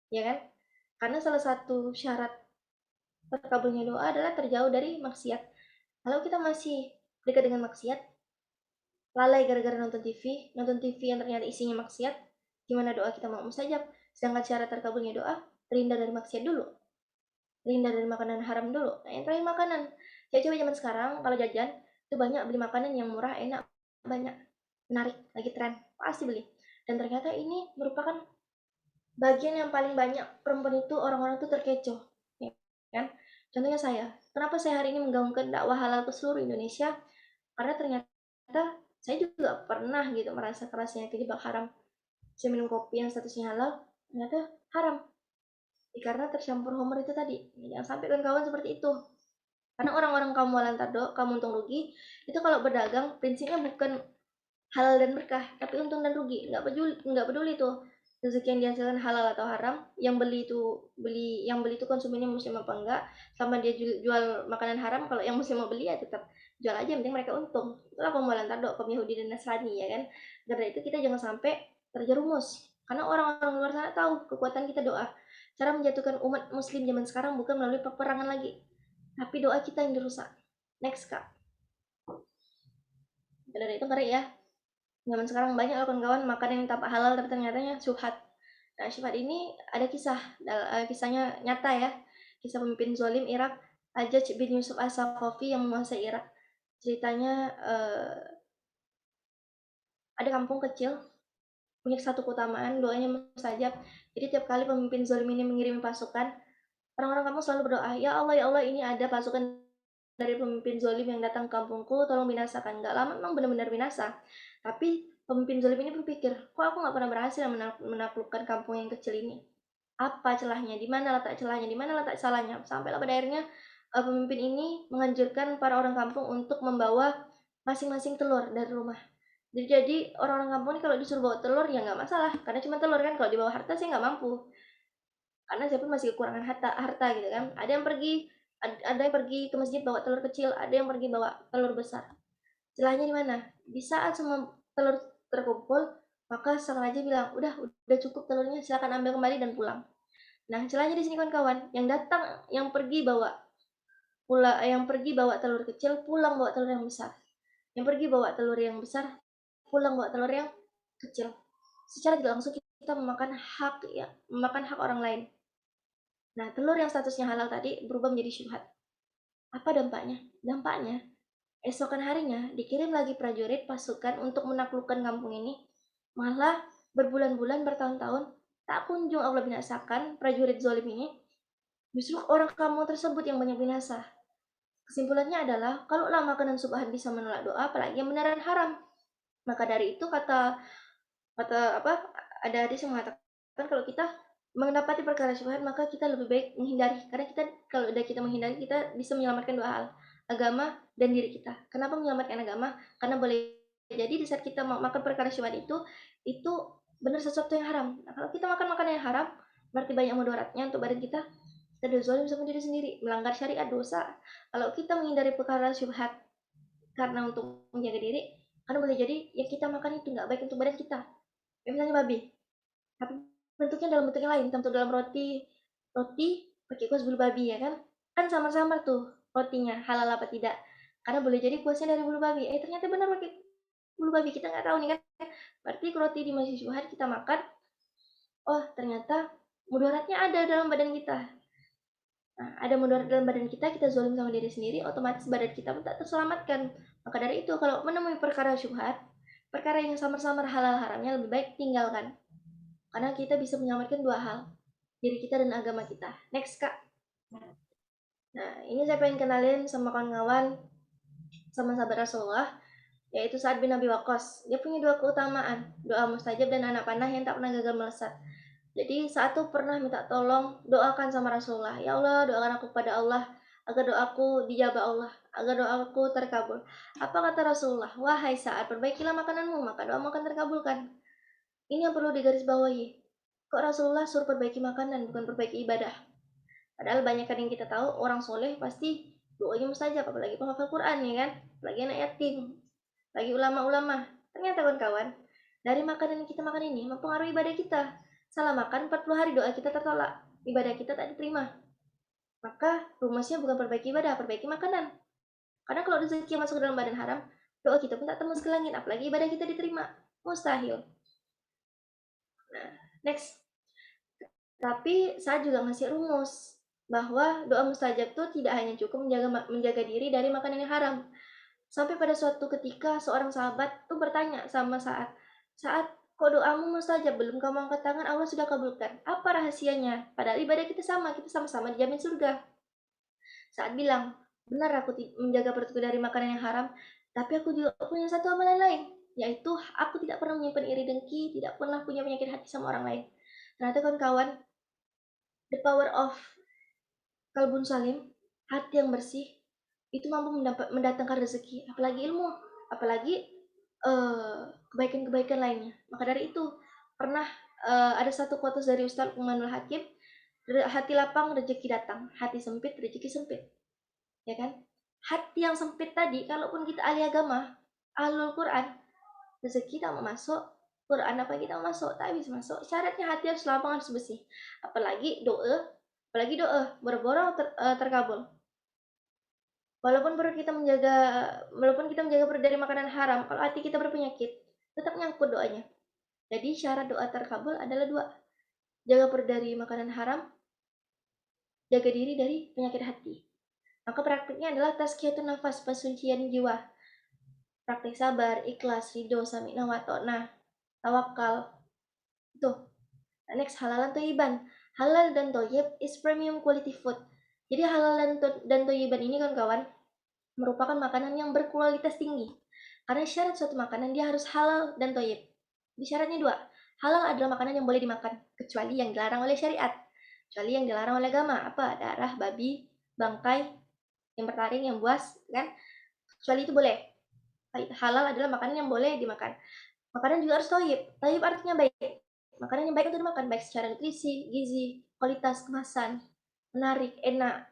Ya kan? Karena salah satu syarat terkabulnya doa adalah terjauh dari maksiat. Kalau kita masih dekat dengan maksiat, lalai gara-gara nonton TV yang ternyata isinya maksiat, gimana doa kita mau mustajab? Sedangkan syarat terkabulnya doa, terhindar dari maksiat dulu, terhindar dari makanan haram dulu. Nah, yang terakhir makanan. Cewek-cewek zaman sekarang kalau jajan itu banyak beli makanan yang murah, enak, banyak, menarik, lagi tren, pasti beli. Dan ternyata ini merupakan bagian yang paling banyak perempuan itu, orang-orang itu terkecoh, ya kan? Contohnya saya, kenapa saya hari ini menggaungkan dakwah halal ke seluruh Indonesia? Karena ternyata saya juga pernah gitu merasa kerasnya kejebak haram. Saya minum kopi yang statusnya halal, ternyata haram. Karena tercampur homer itu tadi. Jangan sampai kawan-kawan seperti itu. Karena orang-orang kaum walantado, kaum untung rugi, itu kalau berdagang prinsipnya bukan halal dan berkah, tapi untung dan rugi. Nggak peduli tuh rezeki yang dihasilkan halal atau haram, yang beli itu konsumennya muslim apa enggak, sama dia jual makanan haram, kalau yang muslim mau beli ya tetap jual aja, yang penting mereka untung. Itulah kaum walantado, kaum Yahudi dan Nasrani, ya kan. Karena itu kita jangan sampai terjerumus, karena orang-orang luar sana tahu kekuatan kita doa. Cara menjatuhkan umat muslim zaman sekarang bukan melalui peperangan lagi, tapi doa kita yang dirusak. Next, Kak. Dari itu ngeri ya. Zaman sekarang banyak kawan-kawan makan yang tak halal tapi ternyata syubhat. Nah, syubhat ini ada kisahnya nyata ya. Kisah pemimpin zalim Irak, Hajjaj bin Yusuf As-Saqafi yang menguasai Irak. Ceritanya ada kampung kecil punya satu keutamaan, doanya mustajab. Jadi tiap kali pemimpin zalim ini mengirim pasukan, orang-orang kampung selalu berdoa, ya Allah, ini ada pasukan dari pemimpin zalim yang datang ke kampungku, tolong binasakan. Nggak lama memang benar-benar binasa. Tapi pemimpin zalim ini berpikir, kok aku nggak pernah berhasil menaklukkan kampung yang kecil ini? Apa celahnya? Di mana letak celahnya? Di mana letak salahnya? Sampailah pada akhirnya pemimpin ini menganjurkan para orang kampung untuk membawa masing-masing telur dari rumah. Jadi orang-orang kampung ini kalau disuruh bawa telur ya nggak masalah, karena cuma telur kan. Kalau dibawa harta sih nggak mampu, karena saya pun masih kekurangan harta gitu kan. Ada yang pergi ke masjid bawa telur kecil, ada yang pergi bawa telur besar. Celahnya di mana? Di saat semua telur terkumpul, maka sang raja bilang, udah cukup telurnya, silakan ambil kembali dan pulang. Nah, celahnya di sini kawan-kawan, yang pergi bawa telur kecil, pulang bawa telur yang besar. Yang pergi bawa telur yang besar, pulang bawa telur yang kecil. Secara tidak langsung kita memakan hak orang lain. Nah, telur yang statusnya halal tadi berubah menjadi syubhat. Apa dampaknya? Dampaknya, esokan harinya dikirim lagi prajurit pasukan untuk menaklukkan kampung ini. Malah berbulan-bulan, bertahun-tahun, tak kunjung Allah binasakan prajurit zalim ini. Justru orang kampung tersebut yang banyak binasa. Kesimpulannya adalah, kalau makanan subhat bisa menolak doa, apalagi yang beneran haram. Maka dari itu ada hadis yang mengatakan kalau kita mendapati perkara syubhat, maka kita lebih baik menghindari. Karena kalau kita menghindari, kita bisa menyelamatkan dua hal, agama dan diri kita. Kenapa menyelamatkan agama? Karena boleh jadi di saat kita makan perkara syubhat itu benar sesuatu yang haram. Nah, kalau kita makan makanan yang haram, berarti banyak mudaratnya untuk badan kita. Kita dosa zalim sama diri sendiri, melanggar syariat, dosa. Kalau kita menghindari perkara syubhat karena untuk menjaga diri, karena boleh jadi yang kita makan itu nggak baik untuk badan kita. Misalnya babi, tapi bentuknya dalam bentuk yang lain, tentu dalam roti pakai kuas bulu babi, ya kan samar-samar tuh rotinya halal apa tidak, karena boleh jadi kuasnya dari bulu babi, ternyata benar pakai bulu babi, kita nggak tahu nih kan. Berarti roti di masjid syubhat kita makan, ternyata mudaratnya ada dalam badan kita. Nah, ada mudarat dalam badan kita zalim sama diri sendiri, otomatis badan kita pun tak terselamatkan. Maka dari itu, kalau menemui perkara syubhat, perkara yang samar-samar halal haramnya, lebih baik tinggalkan. Karena kita bisa menyelamatkan dua hal, diri kita dan agama kita. Next, Kak. Nah, ini saya pengen kenalin sama kawan-kawan, sama sahabat Rasulullah, yaitu Sa'ad bin Abi Waqqas. Dia punya dua keutamaan, doa mustajab dan anak panah yang tak pernah gagal melesat. Jadi saat itu pernah minta tolong, doakan sama Rasulullah, ya Allah, doakan aku kepada Allah agar doaku dijabah Allah, agar doaku terkabul. Apa kata Rasulullah? Wahai Sa'ad, perbaikilah makananmu, maka doamu akan terkabulkan. Ini yang perlu digarisbawahi. Kok Rasulullah suruh perbaiki makanan, bukan perbaiki ibadah? Padahal banyak yang kita tahu, orang soleh pasti doanya mustajab, apalagi penghafal Quran, ya kan? Apalagi anak yatim, lagi ulama-ulama. Ternyata kawan-kawan, dari makanan yang kita makan ini mempengaruhi ibadah kita. Salah makan 40 hari doa kita tertolak, ibadah kita tak diterima. Maka rumusnya bukan perbaiki ibadah, perbaiki makanan. Karena kalau rezeki yang masuk ke dalam badan haram, doa kita pun tak tembus ke langit, apalagi ibadah kita diterima. Mustahil. Nah, next. Tapi saya juga ngasih rumus bahwa doa mustajab itu tidak hanya cukup menjaga diri dari makanan yang haram. Sampai pada suatu ketika seorang sahabat tuh bertanya sama Sa'ad, "Sa'ad, kok doamu mustajab, belum kamu angkat tangan Allah sudah kabulkan? Apa rahasianya? Padahal ibadah kita sama-sama dijamin surga." Sa'ad bilang, "Benar aku menjaga perutku dari makanan yang haram, tapi aku juga punya satu amalan lain, yaitu aku tidak pernah menyimpan iri dengki, tidak pernah punya penyakit hati sama orang lain." Ternyata kawan-kawan, the power of kalbun salim, hati yang bersih, itu mampu mendatangkan rezeki, apalagi ilmu, apalagi kebaikan-kebaikan lainnya. Maka dari itu, pernah ada satu quotes dari Ustaz Luqmanul Hakim, hati lapang rezeki datang, hati sempit rezeki sempit. Ya kan? Hati yang sempit tadi, kalaupun kita ahli agama, ahlul Quran, rezeki tak mau masuk, Quran apa kita mau masuk, tak bisa masuk. Syaratnya hati harus lapang, harus bersih. Apalagi doa, boro-boro terkabul. Walaupun kita menjaga perut dari makanan haram, kalau hati kita berpenyakit, tetap nyangkut doanya. Jadi syarat doa terkabul adalah 2. Jaga perut dari makanan haram, jaga diri dari penyakit hati. Maka praktiknya adalah tazkiyatun nafas, pensucian jiwa. Praktik sabar, ikhlas, ridho, sami'na wa ta'na, tawakal. Itu. Next, halalan thayyiban. Halal dan thayyib is premium quality food. Jadi halal dan thayyiban ini kawan-kawan merupakan makanan yang berkualitas tinggi. Karena syarat suatu makanan dia harus halal dan thayyib. Jadi syaratnya 2. Halal adalah makanan yang boleh dimakan, kecuali yang dilarang oleh syariat. Kecuali yang dilarang oleh agama. Apa? Darah, babi, bangkai, yang bertaring, yang buas, kan? Kecuali itu boleh. Halal adalah makanan yang boleh dimakan. Makanan juga harus thayyib. Thayyib artinya baik. Makanan yang baik untuk dimakan, baik secara nutrisi, gizi, kualitas kemasan, menarik, enak,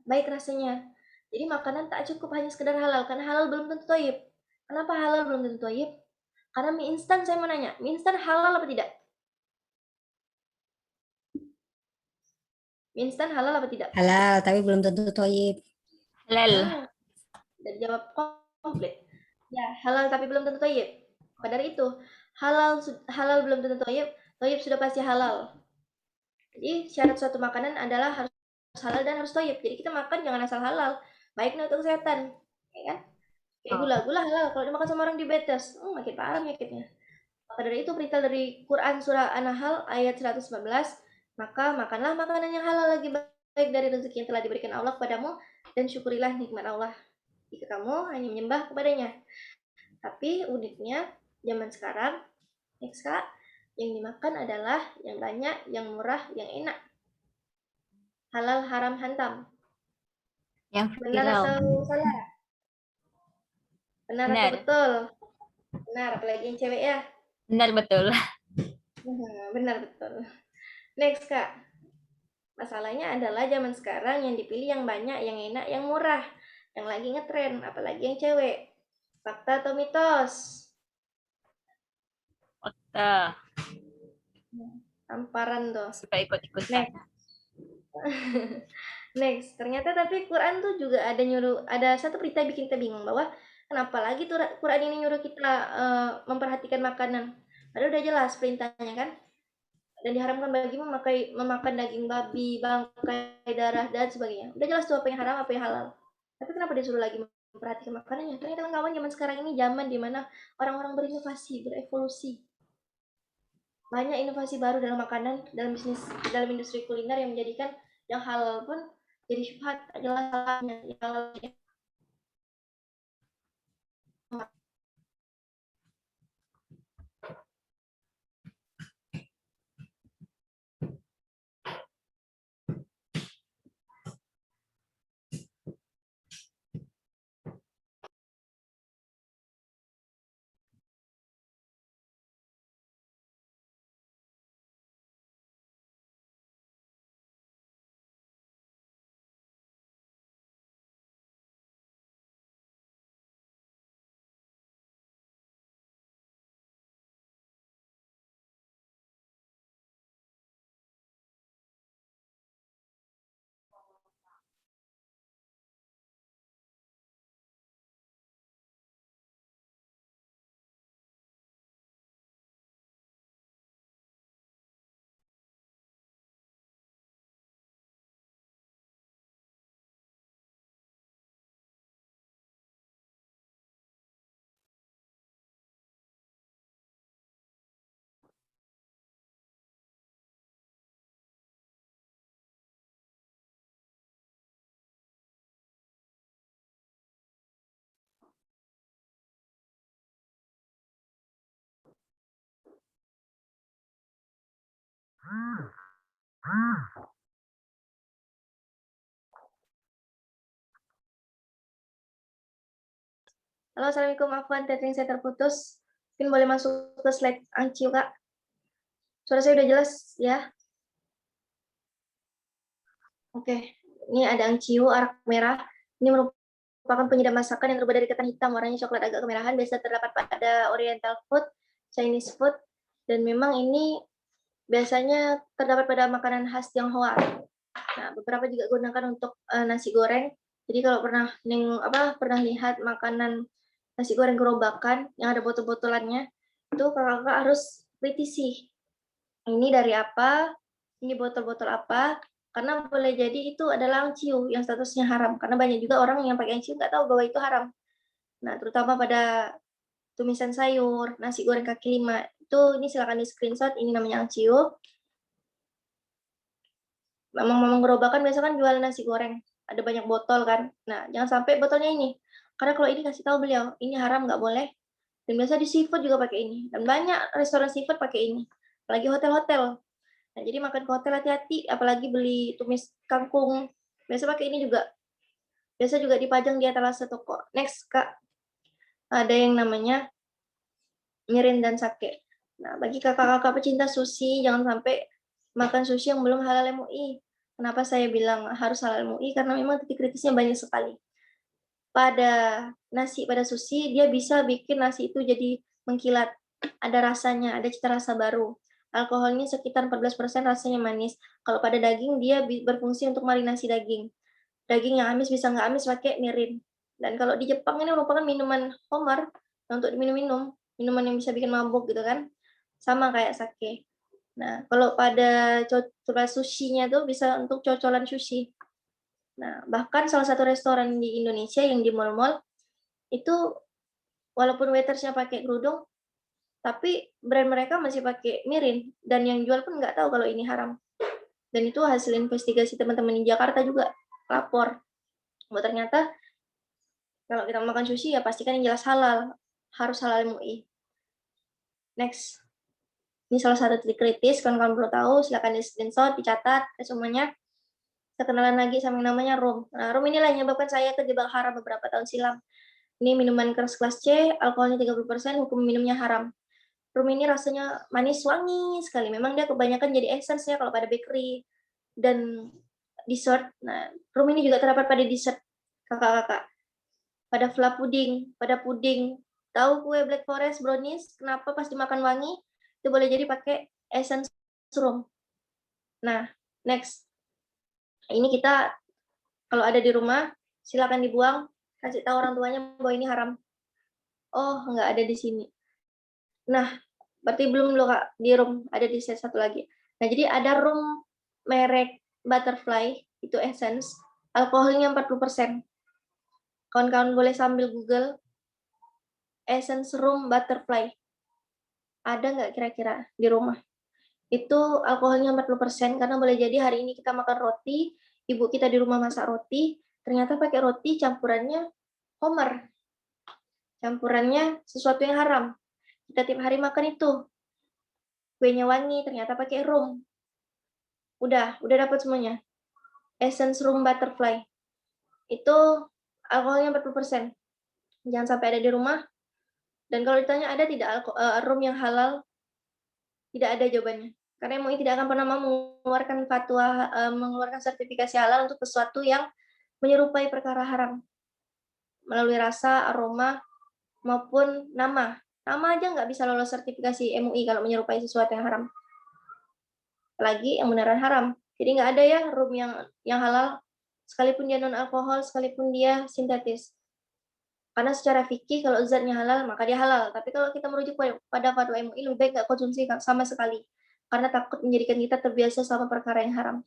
baik rasanya. Jadi makanan tak cukup hanya sekedar halal, karena halal belum tentu thayyib. Kenapa halal belum tentu thayyib? Karena mie instan, saya mau nanya, mie instan halal apa tidak? Mie instan halal apa tidak? Halal, tapi belum tentu thayyib. Halal. Dari jawab komplit. Ya, halal tapi belum tentu thayyib. Maka dari itu, halal belum tentu thayyib, thayyib sudah pasti halal. Jadi syarat suatu makanan adalah harus halal dan harus thayyib. Jadi kita makan jangan asal halal, baiknya untuk kesehatan, ya kan? Kayak gula halal, kalau dimakan sama orang diabetes, makin parah penyakitnya. Maka dari itu perintah dari Quran surah An-Nahl ayat 114, maka makanlah makanan yang halal lagi baik dari rezeki yang telah diberikan Allah kepadamu, dan syukurilah nikmat Allah jika kamu hanya menyembah kepadanya. Tapi uniknya zaman sekarang, next Kak, yang dimakan adalah yang banyak, yang murah, yang enak. Halal haram hantam. Yang Benar viral. atau salah? Benar atau betul? Benar, apalagi yang cewek ya. Benar betul. Benar betul. Next Kak. Masalahnya adalah zaman sekarang yang dipilih yang banyak, yang enak, yang murah, yang lagi ngetren, apalagi yang cewek. Fakta atau mitos? Fakta. Tamparan tuh. Suka ikut-ikutan. Next, ternyata tapi Quran tuh juga ada satu berita bikin kita bingung bahwa kenapa lagi tuh Quran ini nyuruh kita memperhatikan makanan. Padahal udah jelas perintahnya kan. Dan diharamkan bagimu memakan daging babi, bangkai, darah, dan sebagainya. Udah jelas tuh apa yang haram, apa yang halal. Tapi kenapa disuruh lagi memperhatikan makanannya? Ternyata kawan-kawan zaman sekarang ini zaman dimana orang-orang berinovasi, berevolusi. Banyak inovasi baru dalam makanan, dalam industri kuliner yang menjadikan yang halal pun jadi syubhat, tak jelas salahnya. Yang halal Halo, Assalamualaikum. Afwan, tethering saya terputus. Mungkin boleh masuk ke slide Angciu, Kak. Suara saya udah jelas ya? Oke, ini ada Angciu, arak merah. Ini merupakan penyedap masakan yang terbuat dari ketan hitam, warnanya coklat agak kemerahan, biasa terdapat pada Oriental food, Chinese food, dan memang ini biasanya terdapat pada makanan khas Tionghoa. Nah, beberapa juga gunakan untuk nasi goreng. Jadi kalau pernah lihat makanan nasi goreng gerobakan yang ada botol-botolannya, itu kakak harus kritisi. Ini dari apa? Ini botol-botol apa? Karena boleh jadi itu adalah angciu yang statusnya haram. Karena banyak juga orang yang pakai angciu nggak tahu bahwa itu haram. Nah, terutama pada tumisan sayur, nasi goreng kaki lima. Itu ini silakan di screenshot, ini namanya angciu. Mamang-mamang gerobakan biasa kan jual nasi goreng. Ada banyak botol kan. Nah, jangan sampai botolnya ini. Karena kalau ini kasih tahu beliau, ini haram, nggak boleh. Dan biasa di seafood juga pakai ini. Dan banyak restoran seafood pakai ini. Apalagi hotel-hotel. Nah, jadi makan ke hotel hati-hati, apalagi beli tumis kangkung. Biasa pakai ini juga. Biasa juga dipajang di etalase toko. Next, Kak. Ada yang namanya mirin dan sake. Nah, bagi kakak-kakak pecinta sushi, jangan sampai makan sushi yang belum halal MUI. Kenapa saya bilang harus halal MUI? Karena memang titik kritisnya banyak sekali. Pada sushi, dia bisa bikin nasi itu jadi mengkilat. Ada rasanya, ada cita rasa baru. Alkoholnya sekitar 14%, rasanya manis. Kalau pada daging, dia berfungsi untuk marinasi daging. Daging yang amis bisa nggak amis pakai mirin. Dan kalau di Jepang ini merupakan minuman homar untuk diminum-minum. Minuman yang bisa bikin mabuk gitu kan. Sama kayak sake. Nah, kalau pada sushinya tuh bisa untuk cocolan sushi. Nah, bahkan salah satu restoran di Indonesia yang di mall-mall itu walaupun waitersnya pakai kerudung, tapi brand mereka masih pakai mirin dan yang jual pun nggak tahu kalau ini haram. Dan itu hasil investigasi teman-teman di Jakarta juga lapor. Bahwa ternyata kalau kita makan sushi ya pastikan yang jelas halal, harus halal MUI. Next. Ini salah satu titik kritis, kawan-kawan perlu tahu, silakan di screenshot, dicatat semuanya. Kita kenalan lagi sama yang namanya rum. Nah, rum inilah yang menyebabkan saya terjebak haram beberapa tahun silam. Ini minuman keras kelas C, alkoholnya 30%, hukum minumnya haram. Rum ini rasanya manis wangi sekali. Memang dia kebanyakan jadi essence ya kalau pada bakery dan dessert. Nah, rum ini juga terdapat pada dessert, kakak-kakak. Pada fla puding, pada puding. Tahu kue black forest brownies? Kenapa pas dimakan wangi? Itu boleh jadi pakai essence rum. Nah, next. Ini kita kalau ada di rumah silakan dibuang, kasih tahu orang tuanya bahwa ini haram. Oh, nggak ada di sini. Nah, berarti belum loh Kak, di rum ada di set satu lagi. Nah, jadi ada rum merek Butterfly, itu essence, alkoholnya 40%. Kawan-kawan boleh sambil Google essence rum Butterfly. Ada nggak kira-kira di rumah? Itu alkoholnya 40% karena boleh jadi hari ini kita makan roti, ibu kita di rumah masak roti, ternyata pakai roti campurannya homer. Campurannya sesuatu yang haram. Kita tiap hari makan itu. Kuenya wangi, ternyata pakai rum. Udah dapat semuanya. Essence rum Butterfly. Itu alkoholnya 40%. Jangan sampai ada di rumah. Dan kalau ditanya ada tidak rum yang halal, tidak ada jawabannya. Karena MUI tidak akan pernah mengeluarkan fatwa, mengeluarkan sertifikasi halal untuk sesuatu yang menyerupai perkara haram. Melalui rasa, aroma, maupun nama. Nama aja nggak bisa lolos sertifikasi MUI kalau menyerupai sesuatu yang haram. Apalagi yang beneran haram. Jadi nggak ada ya rum yang halal, sekalipun dia non-alkohol, sekalipun dia sintetis. Karena secara fikih kalau zatnya halal, maka dia halal. Tapi kalau kita merujuk pada fatwa MUI, lebih baik nggak konsumsi sama sekali. Karena takut menjadikan kita terbiasa sama perkara yang haram.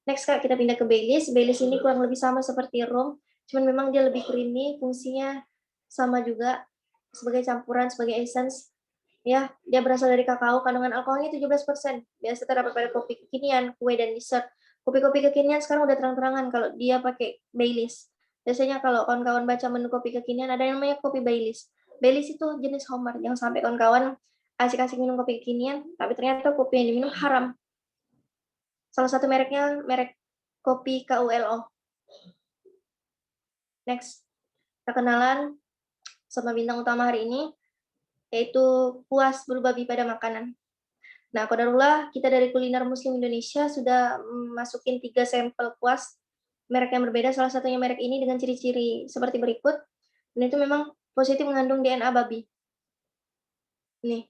Next, Kak, kita pindah ke Baileys. Baileys ini kurang lebih sama seperti rum, cuman memang dia lebih creamy, fungsinya sama juga sebagai campuran, sebagai essence. Ya, dia berasal dari kakao, kandungan alkoholnya 17%. Biasa terdapat pada kopi kekinian, kue, dan dessert. Kopi-kopi kekinian sekarang udah terang-terangan kalau dia pakai Baileys. Biasanya kalau kawan-kawan baca menu kopi kekinian, ada yang namanya kopi Baileys. Baileys itu jenis homer. Jangan sampai kawan-kawan asik-asik minum kopi kekinian, tapi ternyata kopi yang diminum haram. Salah satu mereknya merek kopi KULO. Next, perkenalan sama bintang utama hari ini, yaitu kuas bulu babi pada makanan. Nah, qadarullah kita dari Kuliner Muslim Indonesia sudah masukin 3 sampel kuas merek yang berbeda, salah satunya merek ini dengan ciri-ciri seperti berikut. Dan itu memang positif mengandung DNA babi. Nih.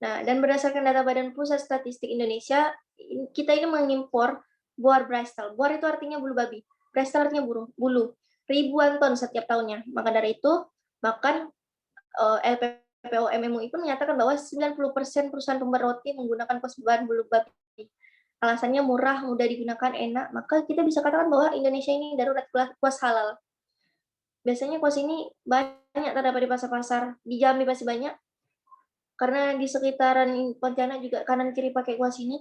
Nah, dan berdasarkan data Badan Pusat Statistik Indonesia, kita ini mengimpor boar Bristol. Boar itu artinya bulu babi. Bristol artinya bulu. Ribuan ton setiap tahunnya. Maka dari itu, bahkan LPPO MMUI pun menyatakan bahwa 90% perusahaan pembuat roti menggunakan kuas bahan bulu babi. Alasannya murah, mudah digunakan, enak. Maka kita bisa katakan bahwa Indonesia ini darurat kuas halal. Biasanya kuas ini banyak terdapat di pasar-pasar. Di Jambi pasti banyak. Karena di sekitaran Pontianak juga kanan kiri pakai kuas ini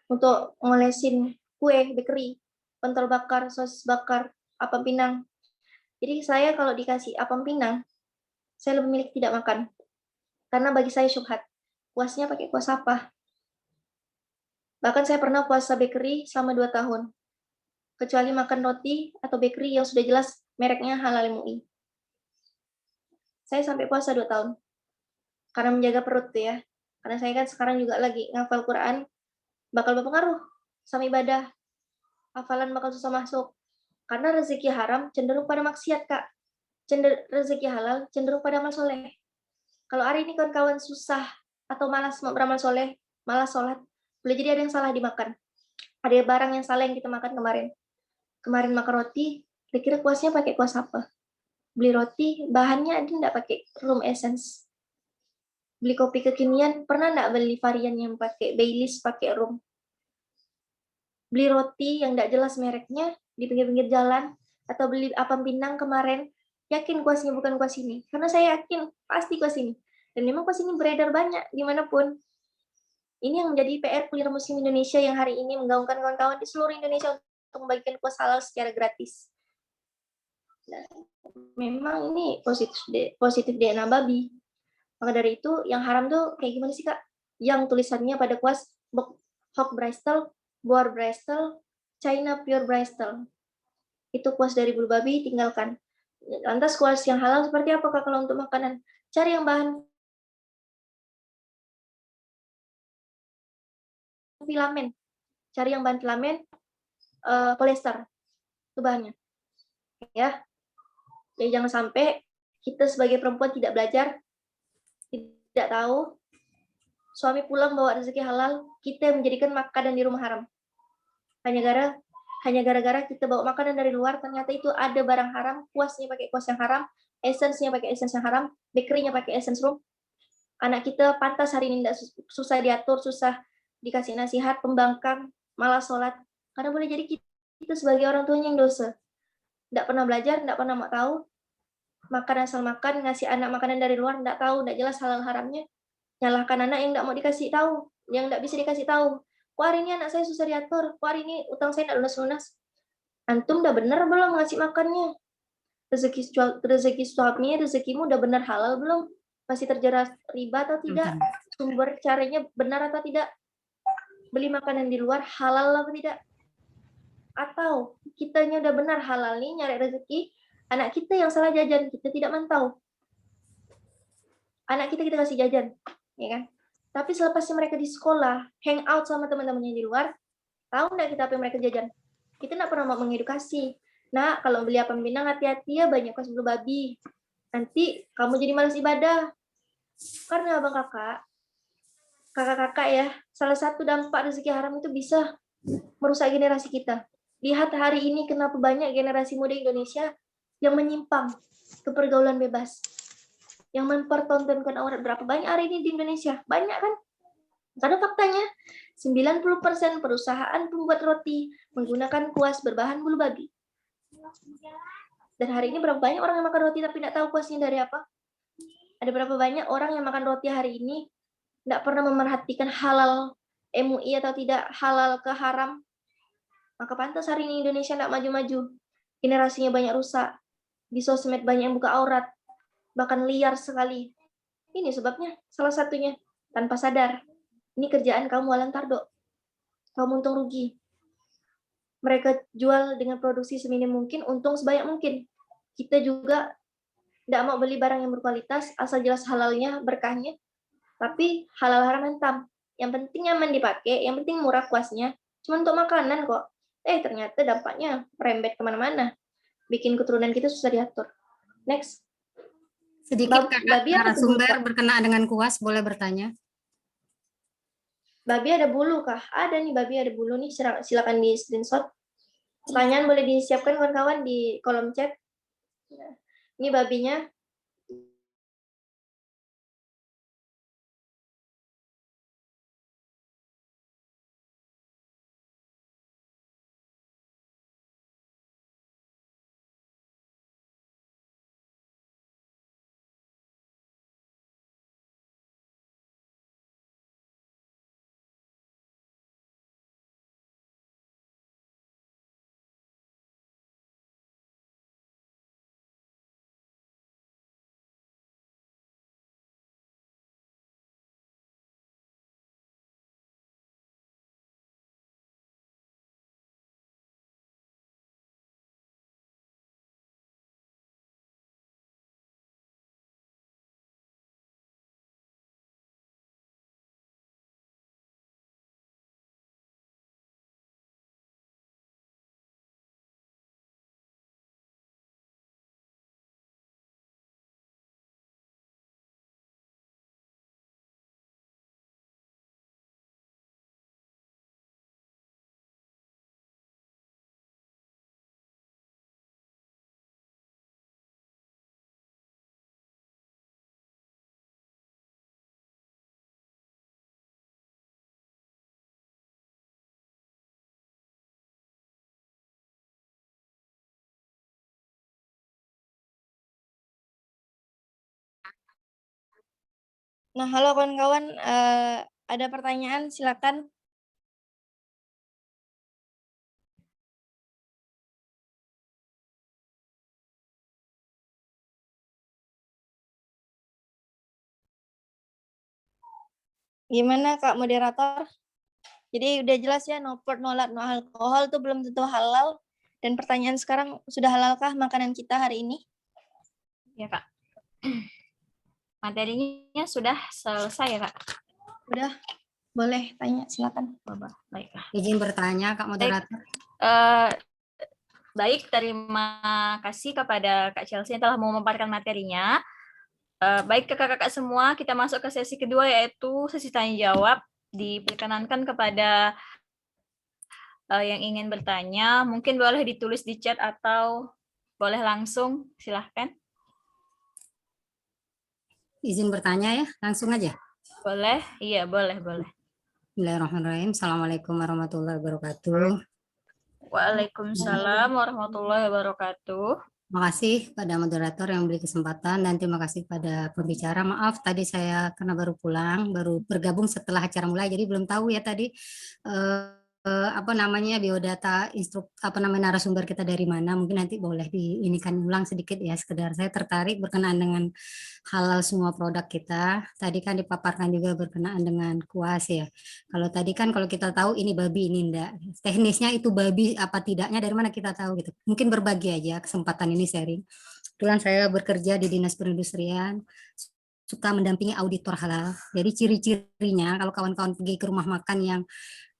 untuk ngolesin kue, bakery, pentol bakar, sosis bakar, apam pinang. Jadi saya kalau dikasih apam pinang, saya lebih milih tidak makan. Karena bagi saya syubhat. Kuasnya pakai kuas apa? Bahkan saya pernah puasa bakery selama 2 tahun. Kecuali makan roti atau bakery yang sudah jelas mereknya halal MUI. Saya sampai puasa 2 tahun. Karena menjaga perut tuh ya. Karena saya kan sekarang juga lagi ngafal Quran, bakal berpengaruh sama ibadah. Hafalan bakal susah masuk. Karena rezeki haram cenderung pada maksiat, Kak. Rezeki halal cenderung pada amal soleh. Kalau hari ini kawan-kawan susah atau malas mau beramal soleh, malas sholat, boleh jadi ada yang salah dimakan. Ada barang yang salah yang kita makan kemarin. Kemarin makan roti, kira-kira kuasnya pakai kuas apa? Beli roti, bahannya ada nggak pakai room essence? Beli kopi kekinian, pernah nggak beli varian yang pakai Baileys, pakai rum? Beli roti yang nggak jelas mereknya di pinggir-pinggir jalan, atau beli apam pinang kemarin, yakin kuasnya bukan kuas ini. Karena saya yakin pasti kuas ini. Dan memang kuas ini beredar banyak dimanapun. Ini yang menjadi PR Kuliner Muslim Indonesia yang hari ini menggaungkan kawan-kawan di seluruh Indonesia untuk membagikan kuas halal secara gratis. Nah, memang ini positif DNA babi. Maka dari itu, yang haram tuh kayak gimana sih, Kak? Yang tulisannya pada kuas Hog Bristol, Boar Bristol, China Pure Bristol. Itu kuas dari bulu babi, tinggalkan. Lantas kuas yang halal seperti apa, Kak, kalau untuk makanan? Cari yang bahan filamen. Cari yang bahan filamen, polyester. Itu bahannya. Ya. Jadi jangan sampai kita sebagai perempuan tidak belajar, tidak tahu, suami pulang bawa rezeki halal, kita menjadikan makanan di rumah haram. Hanya gara-gara kita bawa makanan dari luar, ternyata itu ada barang haram, kuasnya pakai kuas yang haram, essence-nya pakai essence yang haram, bakery-nya pakai essence room. Anak kita pantas hari ini susah diatur, susah dikasih nasihat, pembangkang, malah sholat. Karena boleh jadi kita sebagai orang tuanya yang dosa. Tidak pernah belajar, tidak pernah mau tahu, makan asal makan, ngasih anak makanan dari luar, tidak tahu, tidak jelas halal haramnya, nyalahkan anak yang tidak mau dikasih tahu, yang tidak bisa dikasih tahu. Kok hari ini anak saya susah diatur, kok hari ini utang saya tidak lunas-lunas. Antum udah benar belum ngasih makannya? Rezeki suami, rezekimu udah benar halal belum? Masih terjerat riba atau tidak? Sumber caranya benar atau tidak? Beli makanan di luar halal atau tidak? Atau kitanya udah benar halal nih nyari rezeki, anak kita yang salah jajan, kita tidak mantau. Anak kita kasih jajan, ya kan? Tapi selepasnya mereka di sekolah, hang out sama teman-temannya di luar, tahu nggak kita apa yang mereka jajan? Kita nggak pernah mau mengedukasi. Nah, kalau beli apam pinang hati-hati ya, banyak kuas bulu babi. Nanti kamu jadi malas ibadah. Karena abang kakak-kakak ya, salah satu dampak rezeki haram itu bisa merusak generasi kita. Lihat hari ini kenapa banyak generasi muda Indonesia yang menyimpang ke pergaulan bebas, yang mempertontonkan aurat. Berapa banyak hari ini di Indonesia? Banyak kan? Karena faktanya 90% perusahaan pembuat roti menggunakan kuas berbahan bulu babi. Dan hari ini berapa banyak orang yang makan roti tapi tidak tahu kuasnya dari apa? Ada berapa banyak orang yang makan roti hari ini tidak pernah memerhatikan halal MUI atau tidak, halal ke haram. Maka pantas hari ini Indonesia tidak maju-maju. Generasinya banyak rusak. Di sosmed banyak yang buka aurat. Bahkan liar sekali. Ini sebabnya, salah satunya. Tanpa sadar. Ini kerjaan kaum walan tardo. kaum untung rugi. Mereka jual dengan produksi seminim mungkin, untung sebanyak mungkin. Kita juga tidak mau beli barang yang berkualitas, asal jelas halalnya, berkahnya, tapi halal haram hentam. Yang penting nyaman dipakai, yang penting murah kuasnya, cuma untuk makanan kok. Ternyata dampaknya merembet kemana-mana. Bikin keturunan kita susah diatur. Next. Sedikit Kak, Babi ada bulu, narasumber Kak? berkenaan dengan kuas boleh bertanya. Babi ada bulu kah? Ada nih babi ada bulu nih, silakan di screenshot. Pertanyaan boleh disiapkan kawan-kawan di kolom chat. Ini babinya. Nah, halo kawan-kawan, ada pertanyaan silakan. Gimana Kak moderator? Jadi udah jelas ya, no pork, no lard, no alkohol itu belum tentu halal. Dan pertanyaan sekarang, sudah halalkah makanan kita hari ini? Ya Kak. Materinya sudah selesai ya Kak? Udah, boleh tanya, silakan. Baiklah. Izin bertanya Kak moderator. Baik, terima kasih kepada Kak Chelsea yang telah memaparkan materinya. Baik kakak-kakak semua, kita masuk ke sesi kedua yaitu sesi tanya jawab. Diperkenankan kepada yang ingin bertanya, mungkin boleh ditulis di chat atau boleh langsung, silahkan. Izin bertanya ya, langsung aja. Boleh, iya boleh. Bismillahirrahmanirrahim. Assalamualaikum warahmatullahi wabarakatuh. Waalaikumsalam warahmatullahi wabarakatuh. Terima kasih pada moderator yang beri kesempatan dan terima kasih pada pembicara. Maaf tadi saya karena baru pulang, baru bergabung setelah acara mulai, jadi belum tahu ya tadi apa namanya biodata narasumber kita dari mana. Mungkin nanti boleh diinikan ulang sedikit ya, sekedar saya tertarik berkenaan dengan halal semua produk kita. Tadi kan dipaparkan juga berkenaan dengan kuas ya. Kalau tadi kan kalau kita tahu ini babi, ini enggak. Teknisnya itu babi apa tidaknya dari mana kita tahu gitu. Mungkin berbagi aja kesempatan ini sharing. Kebetulan saya bekerja di Dinas Perindustrian, suka mendampingi auditor halal. Jadi ciri-cirinya kalau kawan-kawan pergi ke rumah makan yang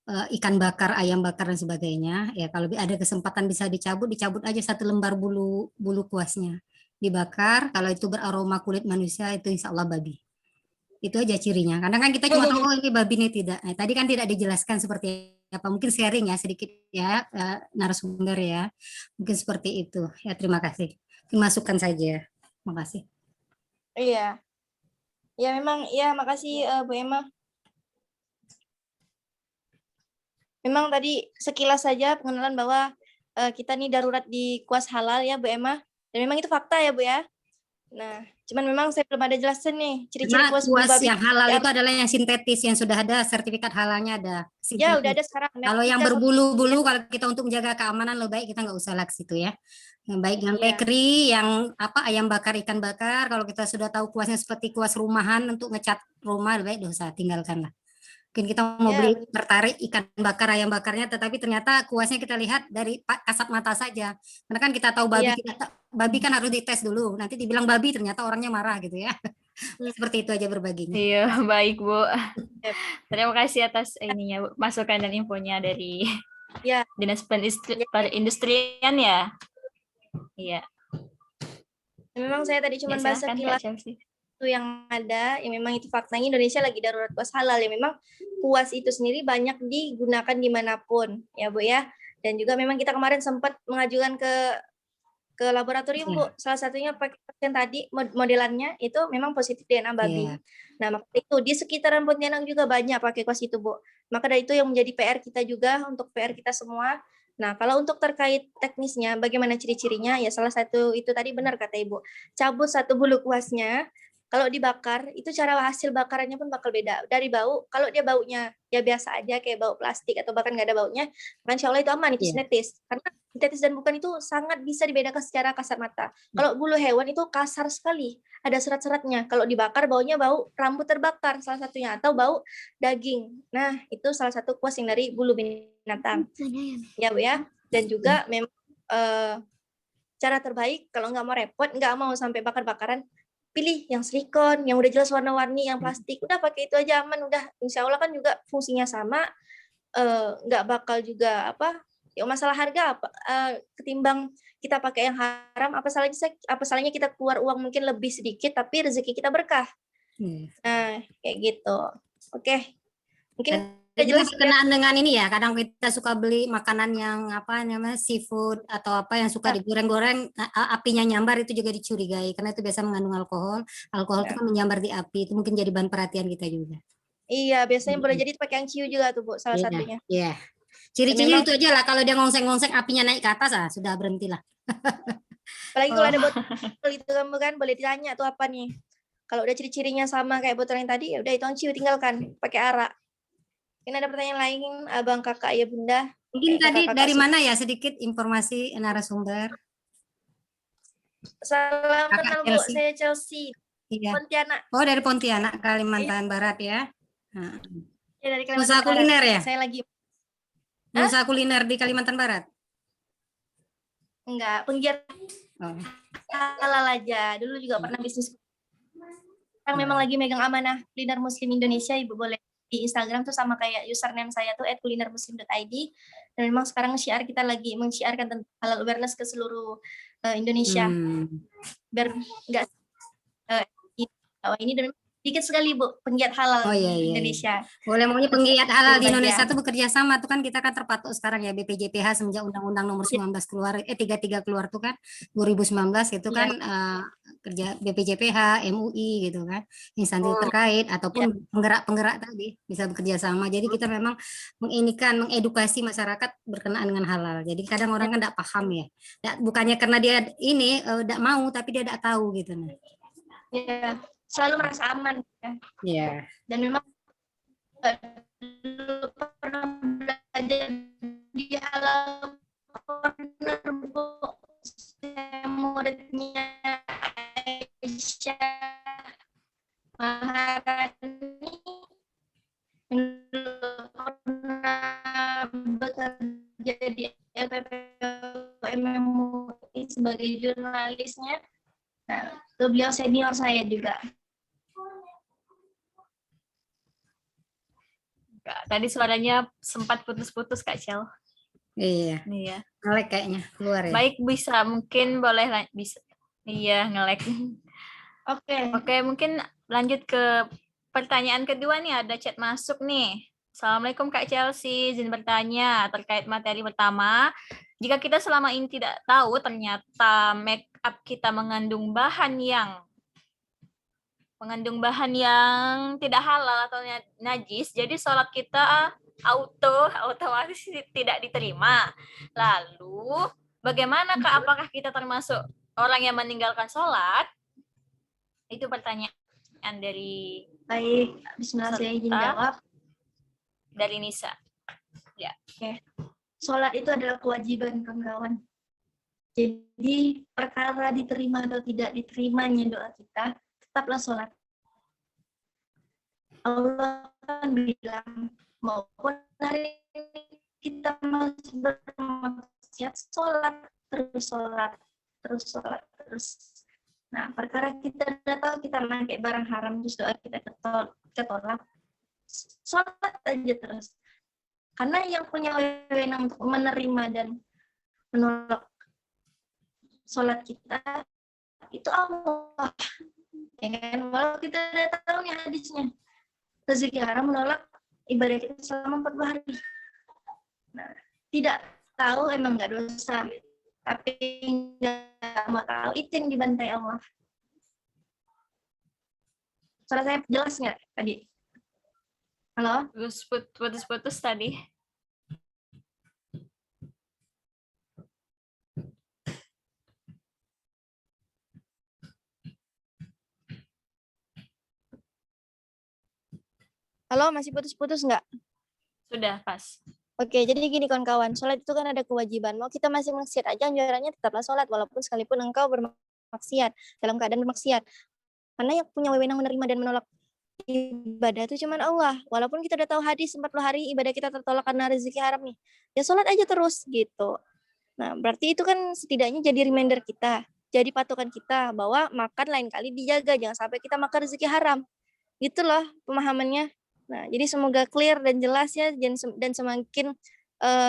ikan bakar, ayam bakar dan sebagainya, ya kalau ada kesempatan bisa dicabut aja satu lembar bulu kuasnya. Dibakar, kalau itu beraroma kulit manusia itu insya Allah babi. Itu aja cirinya. Karena kan kita cuma tahu oh ini babi ini tidak. Nah, tadi kan tidak dijelaskan seperti apa. Mungkin sharing ya sedikit ya narasumber ya. Mungkin seperti itu. Ya terima kasih. Dimasukkan saja. Terima kasih. Iya. Ya memang, ya makasih Bu Emma. Memang tadi sekilas saja pengenalan bahwa kita nih darurat di kuas halal ya Bu Emma. Dan memang itu fakta ya Bu ya. Nah, cuman memang saya belum ada jelasin nih ciri-ciri kuas babi yang halal itu adalah yang sintetis yang sudah ada sertifikat halalnya ada. Sintetis. Ya udah ada sekarang. Kalau yang berbulu-bulu kalau kita untuk menjaga keamanan lebih baik kita nggak usah laks itu ya. Yang baik yang bakery, yang ayam bakar, ikan bakar. Kalau kita sudah tahu kuasnya seperti kuas rumahan untuk ngecat rumah lebih baik dosa tinggalkanlah. Mungkin kita mau Ya, beli tertarik ikan bakar, ayam bakarnya, tetapi ternyata kuasnya kita lihat dari kasat mata saja. Karena kan kita tahu babi, Iya. babi kan harus dites dulu. Nanti dibilang babi, ternyata orangnya marah gitu ya. Hmm. Seperti itu aja berbaginya. Iya, baik Bu. Yep. Terima kasih atas ininya Bu, masukan dan infonya dari Ya. Dinas Perindustrian ya. Iya. Memang saya tadi cuma Ya, bahas silahkan, sekilas Kak Chelsea. itu yang ada, ya memang itu faktanya Indonesia lagi darurat kuas halal ya, memang kuas itu sendiri banyak digunakan dimanapun ya Bu ya, dan juga memang kita kemarin sempat mengajukan ke laboratorium Bu, salah satunya pakai pasien tadi modelannya itu memang positif DNA babi. Iya. Nah maka itu di sekitaran Pontianak juga banyak pakai kuas itu Bu, maka dari itu yang menjadi PR kita juga untuk PR kita semua. Nah kalau untuk terkait teknisnya bagaimana ciri-cirinya, ya salah satu itu tadi benar kata Ibu, cabut satu bulu kuasnya. Kalau dibakar, itu cara hasil bakarannya pun bakal beda. Dari bau, kalau dia baunya ya biasa aja kayak bau plastik atau bahkan nggak ada baunya, insya Allah itu aman, itu Iya. sintetis. Karena sintetis dan bukan itu sangat bisa dibedakan secara kasat mata. Kalau bulu hewan itu kasar sekali, ada serat-seratnya. Kalau dibakar baunya bau rambut terbakar salah satunya, atau bau daging. Nah, itu salah satu kuas yang dari bulu binatang. Ya Bu ya. Dan juga memang cara terbaik kalau nggak mau repot, nggak mau sampai bakar-bakaran, pilih yang silikon, yang udah jelas warna-warni, yang plastik, udah pakai itu aja aman, udah insya Allah kan juga fungsinya sama, nggak bakal juga ya masalah harga ketimbang kita pakai yang haram, apa salahnya kita keluar uang mungkin lebih sedikit tapi rezeki kita berkah. Nah kayak gitu. Oke, mungkin Jadi jelas berkenaan dengan ini ya, kadang kita suka beli makanan yang seafood atau apa yang suka digoreng-goreng, apinya nyambar, itu juga dicurigai karena itu biasa mengandung alkohol. Alkohol itu kan menyambar di api, itu mungkin jadi bahan perhatian kita juga. Iya, biasanya boleh jadi pakai yang ciu juga tuh Bu, salah satunya. Iya. Ciri-ciri itu aja lah, kalau dia ngongseng-ngongseng apinya naik ke atas, sudah berhentilah. Apalagi kalau ada botol itu kan boleh ditanya tuh apa nih. Kalau udah ciri-cirinya sama kayak botol yang tadi, ya udah itu yang ciu, tinggalkan, pakai arak. Mungkin ada pertanyaan lain, Abang, Kakak, Ayah, Bunda? Mungkin tadi dari mana ya sedikit informasi narasumber? Salam kenal Bu, saya Chelsea. Iya. Pontianak. Oh, dari Pontianak, Kalimantan Barat ya. Ya, dari Kalimantan Usaha kuliner ya? Saya lagi. Usaha kuliner di Kalimantan Barat? Enggak, penggiat halal aja. Dulu juga pernah bisnis. Sekarang memang lagi megang amanah kuliner Muslim Indonesia, Ibu boleh di Instagram tuh sama kayak username saya tuh @kulinermuslim.id, dan memang sekarang syiar kita lagi mensyiarkan tentang halal awareness ke seluruh Indonesia, biar enggak ini dan dikit sekali Bu penggiat halal di Indonesia. Boleh, maunya penggiat halal di Indonesia tuh bekerja sama tuh kan, kita kan terpatok sekarang ya BPJPH semenjak Undang-Undang Nomor 19 keluar 33 keluar tuh kan 2019 itu kan kerja BPJPH, MUI gitu kan, instansi terkait ataupun penggerak-penggerak tadi bisa bekerja sama. Jadi kita memang mengedukasi masyarakat berkenaan dengan halal. Jadi kadang orang kan tidak paham ya. Bukannya karena dia ini tidak mau, tapi dia tidak tahu gitu nah. Ya, selalu merasa aman ya. Iya. Dan memang dulu pernah belajar di halal corner Bu, muridnya Aisyah Maharani, pernah bekerja di LPPM MUI sebagai jurnalisnya. Nah, itu beliau senior saya juga. Tadi suaranya sempat putus-putus Kak Cel. Iya. Ngelek kayaknya keluar ya. Baik, bisa mungkin boleh bisa. Iya, ngelek. Oke, mungkin lanjut ke pertanyaan kedua nih, ada chat masuk nih. Assalamualaikum Kak Chelsea, izin bertanya terkait materi pertama. Jika kita selama ini tidak tahu ternyata make up kita mengandung bahan yang tidak halal atau najis, jadi sholat kita otomatis tidak diterima. Lalu bagaimanakah, apakah kita termasuk orang yang meninggalkan sholat? Itu pertanyaan dari baik. Bismillah, saya izin jawab dari Nisa. Ya. Oke. Sholat itu adalah kewajiban kawan-kawan. Jadi perkara diterima atau tidak diterimanya doa kita, tetaplah sholat. Allah kan bilang, maupun hari ini kita masih bermaksiat, sholat terus. Nah, perkara kita udah tahu kita pakai barang haram, terus doa kita ketolak, sholat aja terus. Karena yang punya wewenang untuk menerima dan menolak sholat kita itu Allah. Ya kan? Walau kita udah tahu nih hadisnya, rezeki haram menolak ibadah kita selama 40 hari. Nah, tidak tahu emang nggak dosa, tapi nggak mau tahu itu yang dibantai Allah. Suara saya jelas nggak tadi? Halo? Terus putus-putus tadi. Halo, masih putus-putus nggak? Sudah pas. Oke, jadi gini kawan-kawan, sholat itu kan ada kewajiban. Mau kita masih maksiat aja, anjurannya tetaplah sholat, walaupun sekalipun engkau bermaksiat, dalam keadaan bermaksiat. Karena yang punya wewenang menerima dan menolak ibadah itu cuma Allah. Walaupun kita udah tahu hadis 40 hari ibadah kita tertolak karena rezeki haram nih. Ya sholat aja terus gitu. Nah, berarti itu kan setidaknya jadi reminder kita, jadi patokan kita bahwa makan lain kali dijaga, jangan sampai kita makan rezeki haram. Gitu loh pemahamannya. Nah, jadi semoga clear dan jelas ya, dan semakin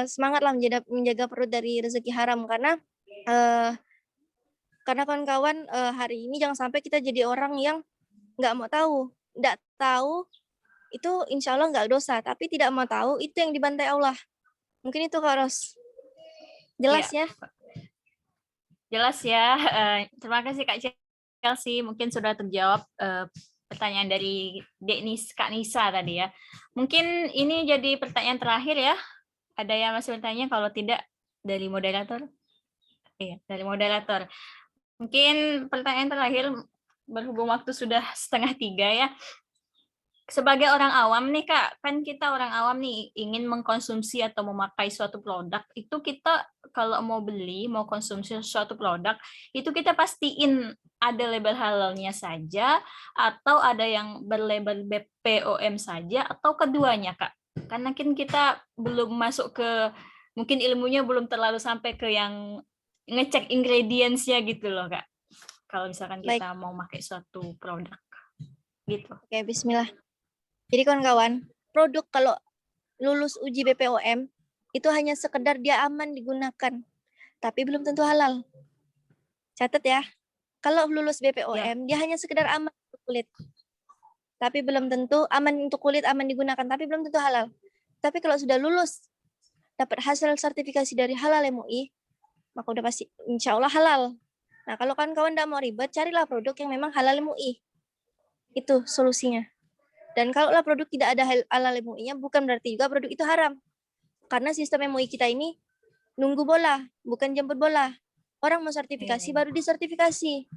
semangatlah menjaga perut dari rezeki haram, karena kawan-kawan hari ini jangan sampai kita jadi orang yang nggak tahu itu insya Allah nggak dosa, tapi tidak mau tahu itu yang dibantai Allah. Mungkin itu Kak Ros. Jelas ya? Jelas ya. Terima kasih Kak Chelsea. Mungkin sudah terjawab pertanyaan dari Kak Nisa tadi ya. Mungkin ini jadi pertanyaan terakhir ya. Ada yang masih bertanya? Kalau tidak, dari moderator? Iya, dari moderator. Mungkin pertanyaan terakhir, berhubung waktu sudah 2:30 ya. Sebagai orang awam nih Kak, kan kita orang awam nih ingin mengkonsumsi atau memakai suatu produk, itu kita kalau mau beli, mau konsumsi suatu produk, itu kita pastiin ada label halalnya saja, atau ada yang berlabel BPOM saja, atau keduanya Kak. Karena kan kita belum masuk ke, mungkin ilmunya belum terlalu sampai ke yang ngecek ingredients-nya gitu loh Kak. Kalau misalkan kita mau pakai suatu produk. Gitu. Oke, bismillah. Jadi kawan-kawan, produk kalau lulus uji BPOM itu hanya sekedar dia aman digunakan, tapi belum tentu halal. Catat ya, kalau lulus BPOM dia hanya sekedar aman untuk kulit, tapi belum tentu aman untuk kulit, aman digunakan, tapi belum tentu halal. Tapi kalau sudah lulus, dapat hasil sertifikasi dari Halal MUI, maka udah pasti insya Allah halal. Nah, kalau kawan-kawan tidak mau ribet, carilah produk yang memang Halal MUI. Itu solusinya. Dan kalau produk tidak ada halal MUI-nya, bukan berarti juga produk itu haram. Karena sistem MUI kita ini nunggu bola, bukan jemput bola. Orang mau sertifikasi baru disertifikasi.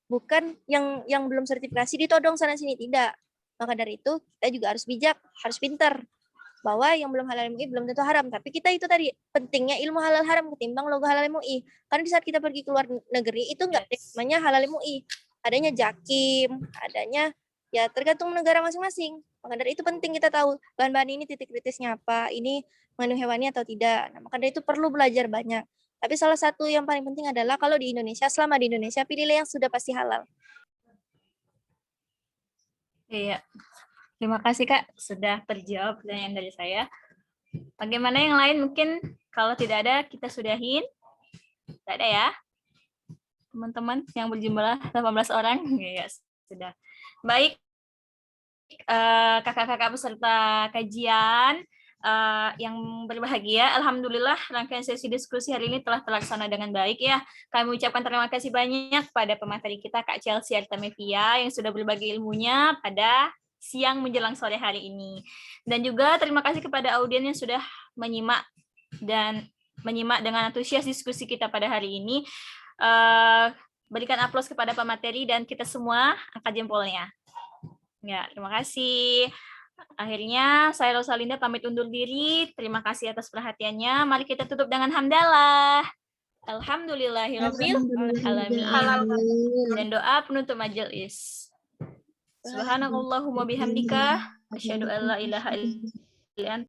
Bukan yang belum sertifikasi ditodong sana-sini, tidak. Maka dari itu, kita juga harus bijak, harus pintar. Bahwa yang belum halal MUI belum tentu haram. Tapi kita itu tadi, pentingnya ilmu halal haram ketimbang logo halal MUI. Karena di saat kita pergi keluar negeri, itu enggak namanya halal MUI. Adanya Jakim, adanya ya tergantung negara masing-masing. Maka dari itu penting kita tahu bahan-bahan ini titik kritisnya apa, ini mengandung hewani atau tidak. Nah, maka dari itu perlu belajar banyak. Tapi salah satu yang paling penting adalah kalau di Indonesia, selama di Indonesia, pilihlah yang sudah pasti halal. Iya, terima kasih Kak sudah terjawab pertanyaan dari saya. Bagaimana yang lain? Mungkin kalau tidak ada kita sudahin. Tidak ada ya? Teman-teman yang berjumlah 18 orang. Ya, sudah. Baik, kakak-kakak peserta kajian yang berbahagia, alhamdulillah rangkaian sesi diskusi hari ini telah terlaksana dengan baik ya. Kami ucapkan terima kasih banyak pada pemateri kita Kak Chelsea Artamevia yang sudah berbagi ilmunya pada siang menjelang sore hari ini. Dan juga terima kasih kepada audien yang sudah menyimak dengan antusias diskusi kita pada hari ini. Berikan aplaus kepada pemateri dan kita semua angkat jempolnya. Ya, terima kasih. Akhirnya saya Rosalinda pamit undur diri. Terima kasih atas perhatiannya. Mari kita tutup dengan hamdalah. Alhamdulillahirabbil alamin. Dan doa penutup majelis. Subhanakallahumma bihamdika asyhadu an la ilaha illa anta